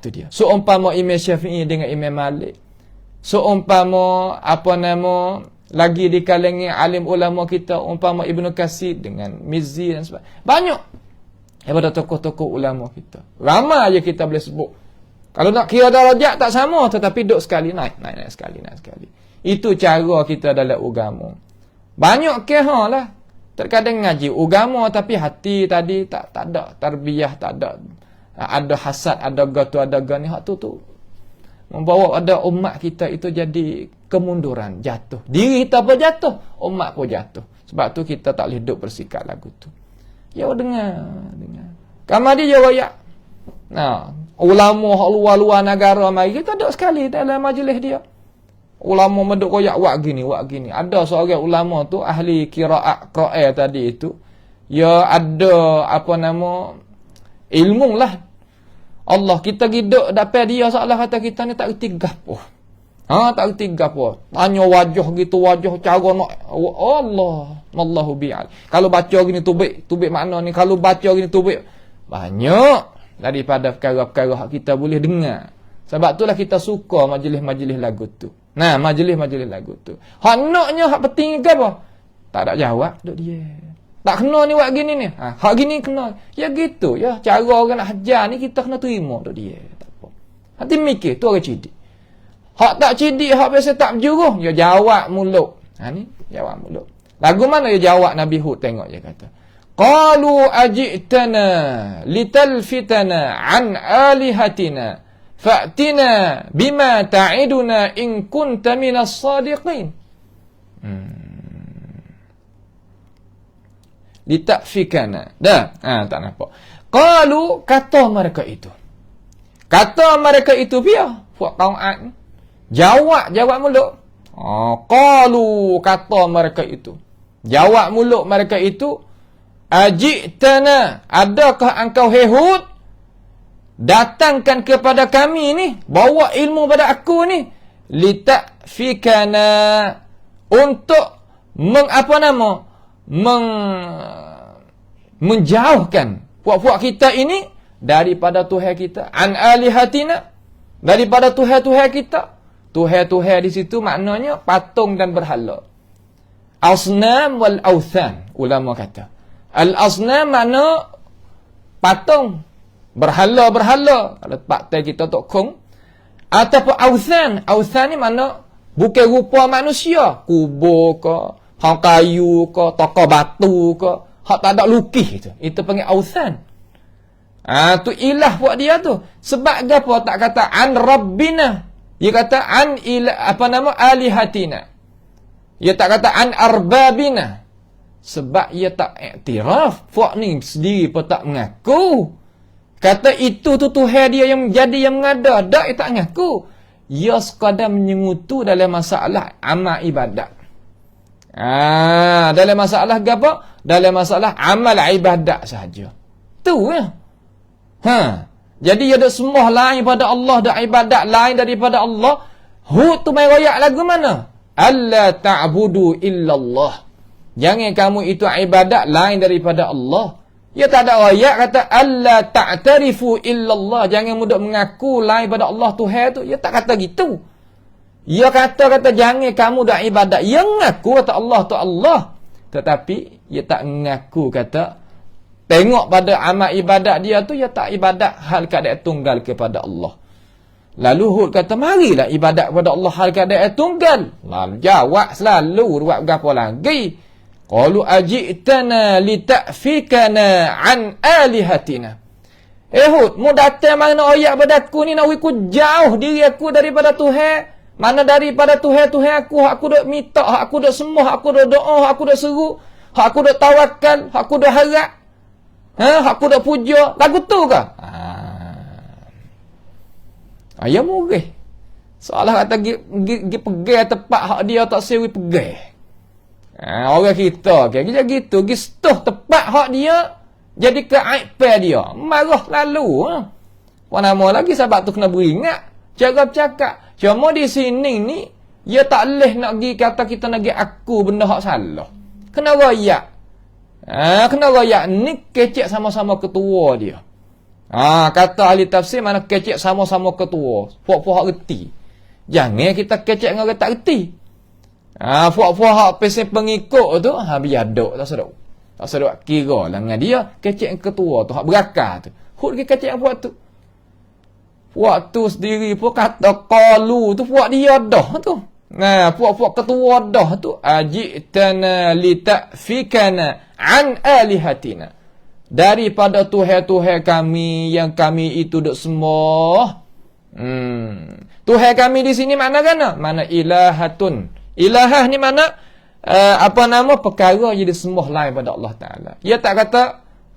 [SPEAKER 1] Tu dia. Seumpama Imam Syafi'i dengan Imam Malik. Seumpama lagi di kalangan alim ulama kita umpama Ibnu Katsir dengan Mizzi dan sebagainya. Banyak daripada tokoh-tokoh ulama kita. Ramai aja kita boleh sebut. Kalau nak kira darajat tak sama, tetapi duk sekali naik sekali. Itu cara kita dalam agama. Banyak lah. Terkadang ngaji agama tapi hati tadi tak ada tarbiyah, tak ada hasad, ada gatu, ada gani. Hak tu membawa ada umat kita itu jadi kemunduran, jatuh. Diri kita pun jatuh, umat pun jatuh. Sebab tu kita tak boleh hidup bersikap lagu tu. Ya dengar. Kamar dia royak. Nah, ulama hak luar-luar negara mari kita duduk sekali dalam majlis dia. Ulama meduk royak wak gini. Ada seorang ulama tu ahli qiraat Quran tadi itu. Ya ada ilmu lah. Allah kita hidup dapat dia seolah kata kita ni tak reti gapo. Tak reti gapo. Tanya wajah gitu, wajah cara nak Allah, wallahu bi'al. Kalau baca gini tubik makna ni, kalau baca gini tubik banyak daripada perkara-perkara hak kita boleh dengar. Sebab itulah kita suka majlis-majlis lagu tu. Nah, majlis-majlis lagu tu. Hak naknya hak penting ke apa? Tak ada jawab duk dia. Tak kena ni buat gini ni. Hak gini kena. Ya gitu ya. Cara orang nak hajar ni kita kena terima duk dia. Tak apa. Hati mikir tu orang cidik. Hak tak cidik, hak biasa tak berjuruh, ya jawab mulut. Ni jawab mulut. Lagu mana ya jawab Nabi Hud tengok dia kata. Qalu ajitana litalfitana an alihatina fa'tina bima ta'iduna in kunta minas sadiqin. Lita'fikana. Dah. Tak nampak. Qalu kata mereka itu. Biar buat kaum jawab mulut. Qalu kata mereka itu. Jawab mulut mereka itu. Ajitana, adakah engkau Hud datangkan kepada kami ni, bawa ilmu pada aku ni, lita'fikana, untuk menjauhkan puak-puak kita ini daripada Tuhan kita, an alihatina, daripada Tuhan-Tuhan kita. Tuhan-Tuhan di situ maknanya patung dan berhala. Asnam wal authan, ulama kata. Al-asnam makna patung, berhala-berhala. Kalau paktai kita tok kong. Ataupun authan ni makna bukan rupa manusia, kubur ke, hang kayu ke, toko batu ke, hak tak ada lukis itu. Itu panggil authan. Tu ilah buat dia tu. Sebab apa tak kata an rabbina? Dia kata an alihatina. Dia tak kata an arbabina. Sebab ia tak iktiraf. Fuak ni sendiri pun tak mengaku. Kata itu tu Tuhan dia yang jadi yang mengada. Tak, ia tak mengaku. Ia sekadar menyengutu dalam masalah amal ibadat. Dalam masalah apa? Dalam masalah amal ibadat sahaja. Tu ya. Jadi ada semua lain pada Allah, ada ibadat lain daripada Allah. Hud tu main royak lagu mana? Alla ta'budu illallah. Jangan kamu itu ibadat lain daripada Allah. Ya tak ada ayat kata alla ta'tarifu illallah. Jangan mudah mengaku lain pada Allah Tuhan tu. Ya tak kata gitu. Ya kata jangan kamu dak ibadat. Ya mengaku kata Allah tu Allah. Tetapi ya tak mengaku kata tengok pada amal ibadat dia tu ya tak ibadat hal keadaan tunggal kepada Allah. Lalu Hud kata marilah ibadat kepada Allah hal keadaan tunggal. Lalu jawab selalu buat apa lagi? Qalu ajitana lita'fikana an alihatina. Hud, mu datang mana ayat pada aku ni nak aku jauh diri aku daripada Tuhan. Mana daripada Tuhan aku duk minta, aku duk sembah, aku duk doa, aku duk seru, aku duk tawakal, aku duk harap. Aku duk puja. Lagu tu ke? Ya murih. Seolah kata pergi pegang tempat hak dia tak sewi pegang. Orang kita kira gitu, gistuh tepat hak dia jadi keaiban dia. Marah lalu. Apa nama lagi sebab tu kena beringat cara bercakap. Cuma di sini ni dia tak boleh nak pergi kata kita nak pergi aku benda hak salah. Kena royak. Kena royak ni kecek sama-sama ketua dia. Kata ahli tafsir mana kecek sama-sama ketua. Puak-puak reti. Jangan kita kecek dengan orang tak reti. Puak-puak hak pesen pengikut tu, biar duk tak sedap. Tak sedap kira lah dengan dia kecek ketua tu, hak berakar tu. Hud ke kecek puak tu. Puak tu sendiri pun kata qalu tu puak dia dah tu. Nah, puak-puak ketua dah tu, ajitana lita'fikana an alihatina. Daripada Tuhan-Tuhan kami yang kami itu duk sembah. Tuhan kami di sini makna kan? Mana ilahatun. Ilahah ni mana perkara yang disembah lain pada Allah Taala. Dia tak kata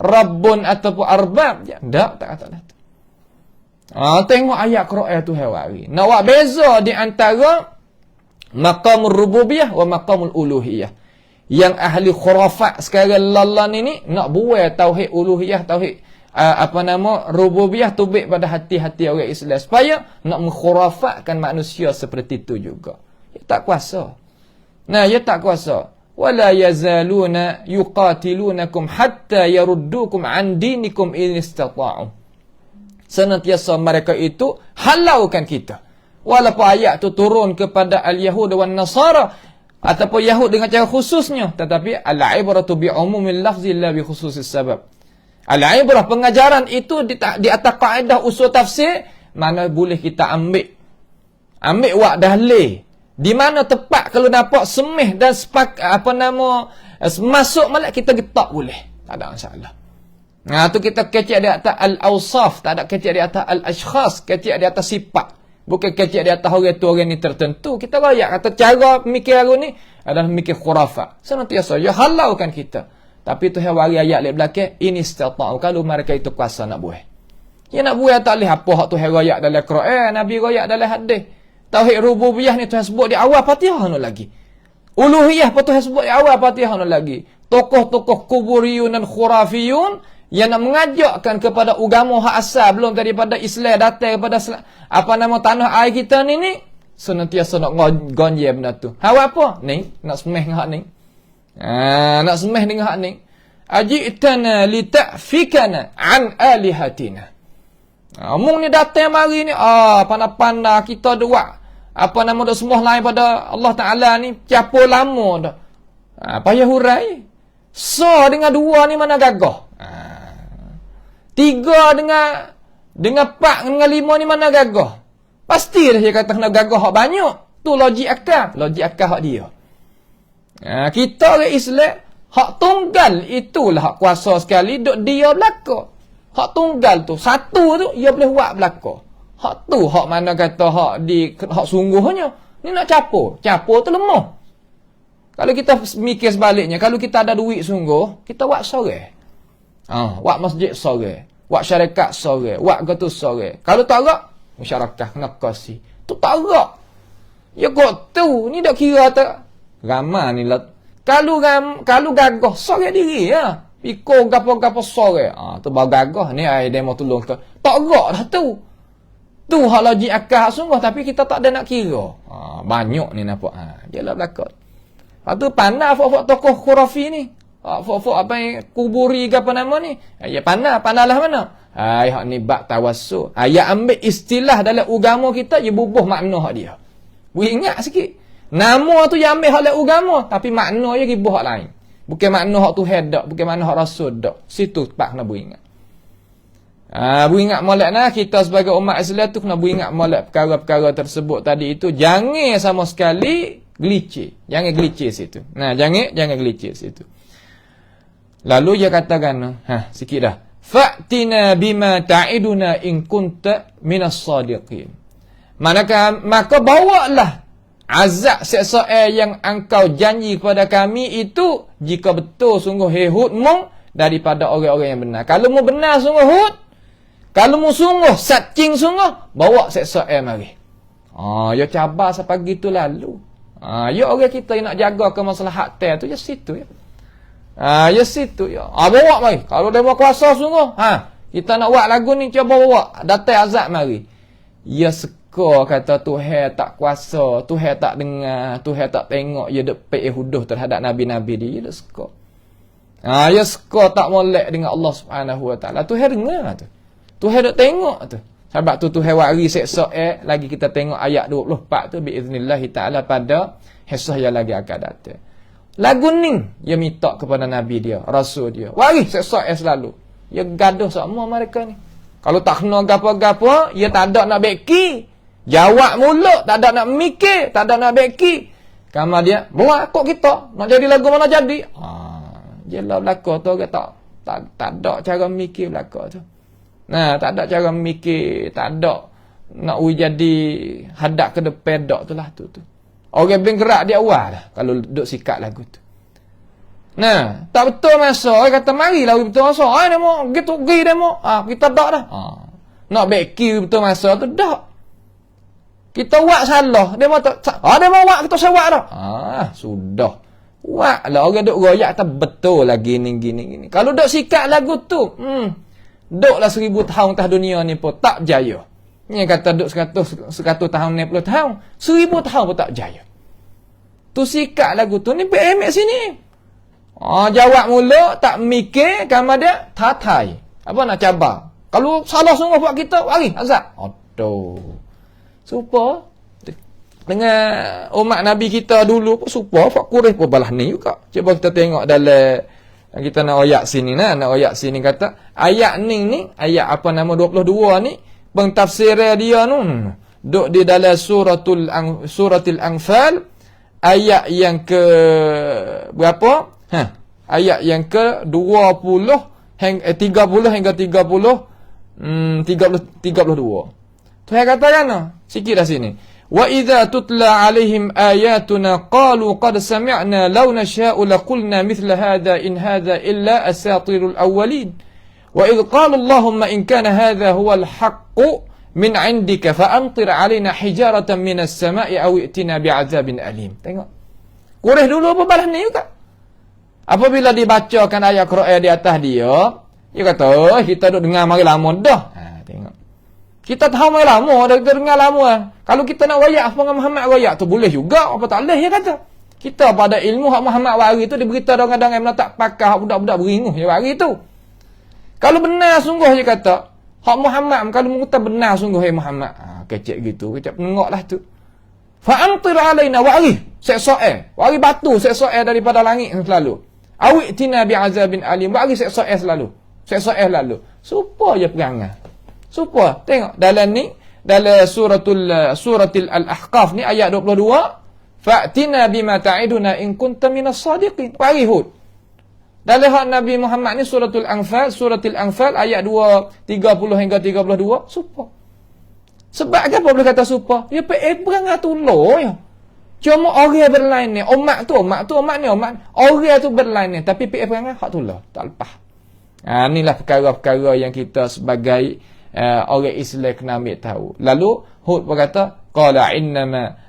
[SPEAKER 1] Rabbun ataupun arbab. Tak kata dah tu. Tengok ayat Quran Tuhan wari. Nak buat beza di antara maqamul rububiyah wa maqamul uluhiyah. Yang ahli khurafat sekarang lalan ini nak buat tauhid uluhiyah, tauhid rububiyah tubik pada hati-hati orang Islam supaya nak menghurafatkan manusia seperti itu juga. Dia tak kuasa. Nah, dia tak kuasa. Wala yazaluna yuqatilunakum hatta yaruddukum an dinikum in istata'u. Senantiasa mereka itu halaukan kita. Walaupun ayat tu turun kepada al-Yahud dan Nasara ataupun Yahud dengan cara khususnya, tetapi al-ibratu bi umumil lafzi la bi khususis sabab. Al-ibrah pengajaran itu di atas kaedah usul tafsir, mana boleh kita ambil wak dalil di mana tepat kalau dapat semih dan masuk malak kita getak boleh, tak ada masalah. Nah, tu kita kecek di atas al-awsaf, tak ada kecek di atas al-ashkhas, kecek di atas sifat. Bukan kecek di atas orang tu orang ni tertentu. Kita rayak kata cara mikir aku ni adalah mikir khurafat. Senantiasa ya halaukan kita. Tapi Tuhan wari ayat lek belakang, ini istata'u, kalau mereka itu kuasa nak buat. Ya nak buat tak leh apa hak Tuhan rayak dalam Quran, Nabi rayak dalam hadis. Tauhid rububiyah ni Tuhan sebut di awal Fatihah no lagi. Uluhiyah pun Tuhan sebut di awal Fatihah no lagi. Tokoh-tokoh kuburiyun dan khurafiyun yang nak mengajakkan kepada agama hak asal belum daripada Islam datang kepada tanah air kita ni senantiasa nak gonje benda tu. Hawa apa? Ni nak semeh dengan hak ni. Nak semeh dengan hak ni. Ajitana lita'fikana an alihatina. Omong ni datang mari ni pandai-pandai kita dua dak semua lain pada Allah Taala ni capo lama dah. Payah hurai. So dengan dua ni mana gagah? Tiga dengan 4 dengan 5 ni mana gagah? Pasti dah dia kata kena gagah hak banyak. Tu logik akal. Logik akal hak dia. Kita orang Islam, hak tunggal itulah hak kuasa sekali duk dia belaka. Hak tunggal tu, satu tu dia boleh buat belaka. Hak tu hak mana kata hak sungguhnya. Ni nak capur. Capur tu lemah. Kalau kita mikir sebaliknya, kalau kita ada duit sungguh, kita buat sore. Wak masjid sore, wak syarikat sore, wak gitu sore. Kalau tak agak, masyarakat nak kasih. Tu tak agak. Ya kok tu, ni dak kira tak ramah ni lah. Kalau gagah sore diri ya. Pikul gapo-gapo sore. Tu baru gagah ni ai demo tolong ke. Tak agak dah tu. Tu hak logik akal sungguh tapi kita tak ada nak kira. Banyak ni nampak. Dia lah belakang. Lepas tu pandai fok-fok tokoh khurafi ni. Fok-fok apa yang kuburi ke apa nama ni. Ya pandailah mana. Hak ni bab tawassul. Ya ambil istilah dalam agama kita, ya bubuh makna hak dia. Bu ingat sikit. Nama tu yang ambil hak dalam agama, tapi makna dia ribuh hak lain. Bukan makna hak Tuhan dak, bukan makna hak Rasul dak. Situ pak kena bu ingat. Bu ingat molek nah kita sebagai umat Islam tu kena bu ingat molek perkara-perkara tersebut tadi itu. Jangan sama sekali gelicir. Jangan gelicir situ. Nah, jangan gelicir situ. Lalu dia katakan, sikit dah. Fa'tina bima ta'iduna in kunta minas sadiqin. Maka bawalah azab seksa yang engkau janji kepada kami itu jika betul sungguh Hud mung daripada orang-orang yang benar. Kalau mu benar sungguh Hud, kalau mu sungguh satcing sungguh, bawa seksa mari. Ya cabar sepagi tu lalu. Ya orang kita yang nak jaga kemaslahat tu je situ ya. Ya situ ya. Bawa mari. Kalau dia buat kuasa sungguh, kita nak buat lagu ni cuba bawa datang azab mari. Ya seka kata Tuhan tak kuasa, Tuhan tak dengar, Tuhan tak tengok ya depek huduh terhadap nabi-nabi dia. Ya seka. Ya seka tak molek dengan Allah Subhanahu Wa Taala. Tuhan dengar tu. Tuhan dok tengok tu. Sebab tu Tuhan wari seksa lagi kita tengok ayat 24 tu biiznillah taala pada hisah yang lagi akan datang. Lagu ni dia minta kepada nabi dia, rasul dia. Wari seksa selalu. Ya gaduh semua mereka ni. Kalau tak kena gapo-gapo, dia tak ada nak beki. Jawab mulut, tak ada nak mikir, tak ada nak beki. Kamar dia, buat kok kita, nak jadi lagu mana jadi. Jelah belaka tu orang tak ada cara mikir belaka tu. Nah, tak ada cara mikir, tak ada nak jadi hadap ke depan dak tu lah tu. Orang bergerak di awal dah kalau duk sikat lagu tu. Nah, tak betul masa orang kata marilah betul masa. Demo gitu pergi demo. Kita dak dah. Nak beki betul masa tu dak. Kita buat salah, demo tak demo buat kita sewak dah. Sudah. Buat lah orang duk royak tak betul lah gini. Kalau duk sikat lagu tu, duklah 1000 tahun atas dunia ni pun tak berjaya. Ni kata duk 100 tahun 90 tahun, 1000 tahun pun tak berjaya. Tu sikat lagu tu ni ambil sini. Jawab mula tak mikir kamar dia tatai. Apa nak cabar? Kalau salah sungguh buat kita, mari azab. Aduh. Supa dengan umat Nabi kita dulu pun supa Pak Quraisy pun balah ni juga. Cuba kita tengok dalam kita nak ayat sini nak ayat sini kata ayat ni ayat apa nama 22 ni pentafsiran dia duk di dalam suratul Anfal ayat yang ke berapa? Ayat yang ke 20 hingga 30 hingga 32. Tuhan katakan sikit dah sini. Wa idza tutla alaihim ayatuna qalu qad sami'na law nasha'u laqulna mithla hadha in hadha illa asatirul awwalin. Wa idh qala Allahumma in kana hadha huwa al-haqq min 'indika fa amtir 'alaina hijaratan minas sama'i aw i'tina bi'adzabin alim. Tengok. Quraisy dulu apa balas ni juga. Apabila dibacakan ayat Quran di atas dia kata, kita duk dengar mari lama dah. Tengok. Kita tahu mari lama dah, kita dengar lama. Kalau kita nak wayak apa dengan Muhammad wayak tu boleh juga, apa tak boleh dia kata. Kita pada ilmu hak Muhammad wari tu diberita dengan yang tak pakar hak budak-budak beringuh dia wari tu. Kalau benar sungguh dia kata, hak Muhammad kalau kita benar sungguh Muhammad. Kecek gitu, kecek penengoklah tu. Fa amtir alaina wari, seksoe, wari batu seksoe daripada langit selalu. Awitina bi'azabin alim, wari seksoe selalu. Seksoe lalu. Supaya perangai. Supaya tengok dalam ni dalam suratul Al-Ahqaf ni ayat 22, fa'tina bima ta'iduna in kunta minas sadiqin. Wari Hud. Dalam hak Nabi Muhammad ni suratul Anfal ayat 30 hingga 32, supaya. Sebab apa boleh kata supaya? Ya perangai tu lo ya. Cuma orang berlain ni, umat tu umat ni umat. Orang tu berlain ni tapi perangai hak tu lo, tak lepas. Inilah perkara-perkara yang kita sebagai orang Islam kena ambil tahu. Lalu Hud berkata, qala innama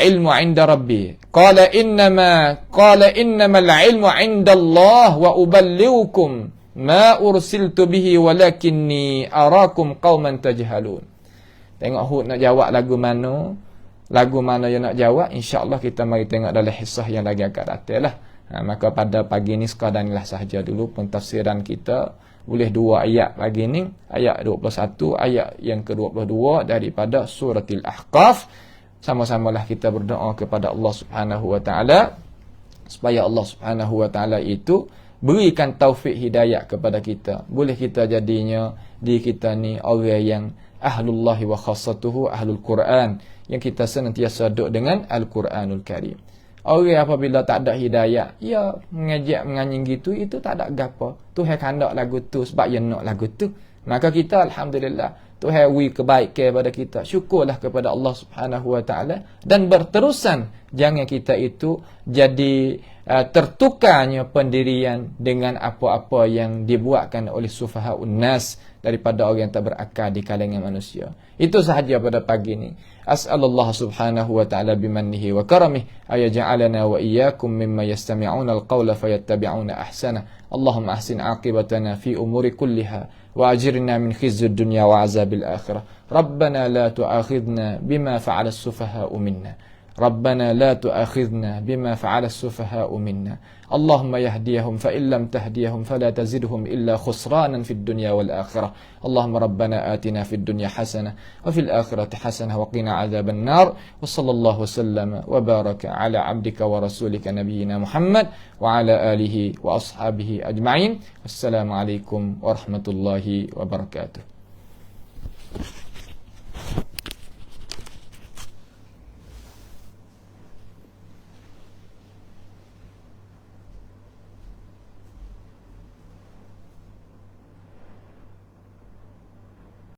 [SPEAKER 1] ilmu 'inda rabbi. Qala innamal ilmu 'inda Allah wa uballighukum ma ursiltu bihi walakinni arakum qauman tajhalun. Tengok Hud nak jawab lagu mana yang nak jawab, insya-Allah kita mari tengok dalam kisah yang lagi akan datang lah. Maka pada pagi ni sekadar inilah sahaja dulu pentafsiran kita. Boleh 2 ayat pagi ni, ayat 21, ayat yang ke-22 daripada suratul Ahqaf. Sama-samalah kita berdoa kepada Allah Subhanahu wa taala supaya Allah Subhanahu wa taala itu berikan taufik hidayah kepada kita. Boleh kita jadinya di kita ni orang yang ahlullah wa khassatuhu ahlul Quran, yang kita senantiasa duduk dengan Al-Quranul Karim. Orang apabila tak ada hidayah, ya mengajak menganying gitu, itu tak ada gapo. Tuhan kandak lagu tu sebab dia nak lagu tu. Maka kita alhamdulillah Tuhan wi kebaikan kepada kita. Syukurlah kepada Allah Subhanahu wa taala dan berterusan jangan kita itu jadi tertukarnya pendirian dengan apa-apa yang dibuatkan oleh sufahaun nas daripada orang yang tak berakal di kalangan manusia. Itu sahaja pada pagi ini. As'alullah subhanahu wa ta'ala bimannihi wa karamih ayaj'alana wa iyyakum mimma yastami'una al-qawla fayattabi'una ahsana. Allahumma ahsin aqibatana fi umuri kulliha wa ajirna min khizyid dunya wa azabil akhirah. Rabbana la tu'akhidhna bima fa'ala as-sufaha'u minna. ربنا لا تؤاخذنا بما فعل السفهاء منا اللهم يهديهم فإن لم تهديهم فلا تزدهم إلا خسرانا في الدنيا والآخرة اللهم ربنا آتنا في الدنيا حسنة وفي الآخرة حسنة وقنا عذاب النار وصلى الله وسلم وبارك على عبدك ورسولك نبينا محمد وعلى آله وأصحابه أجمعين. السلام عليكم ورحمة الله وبركاته.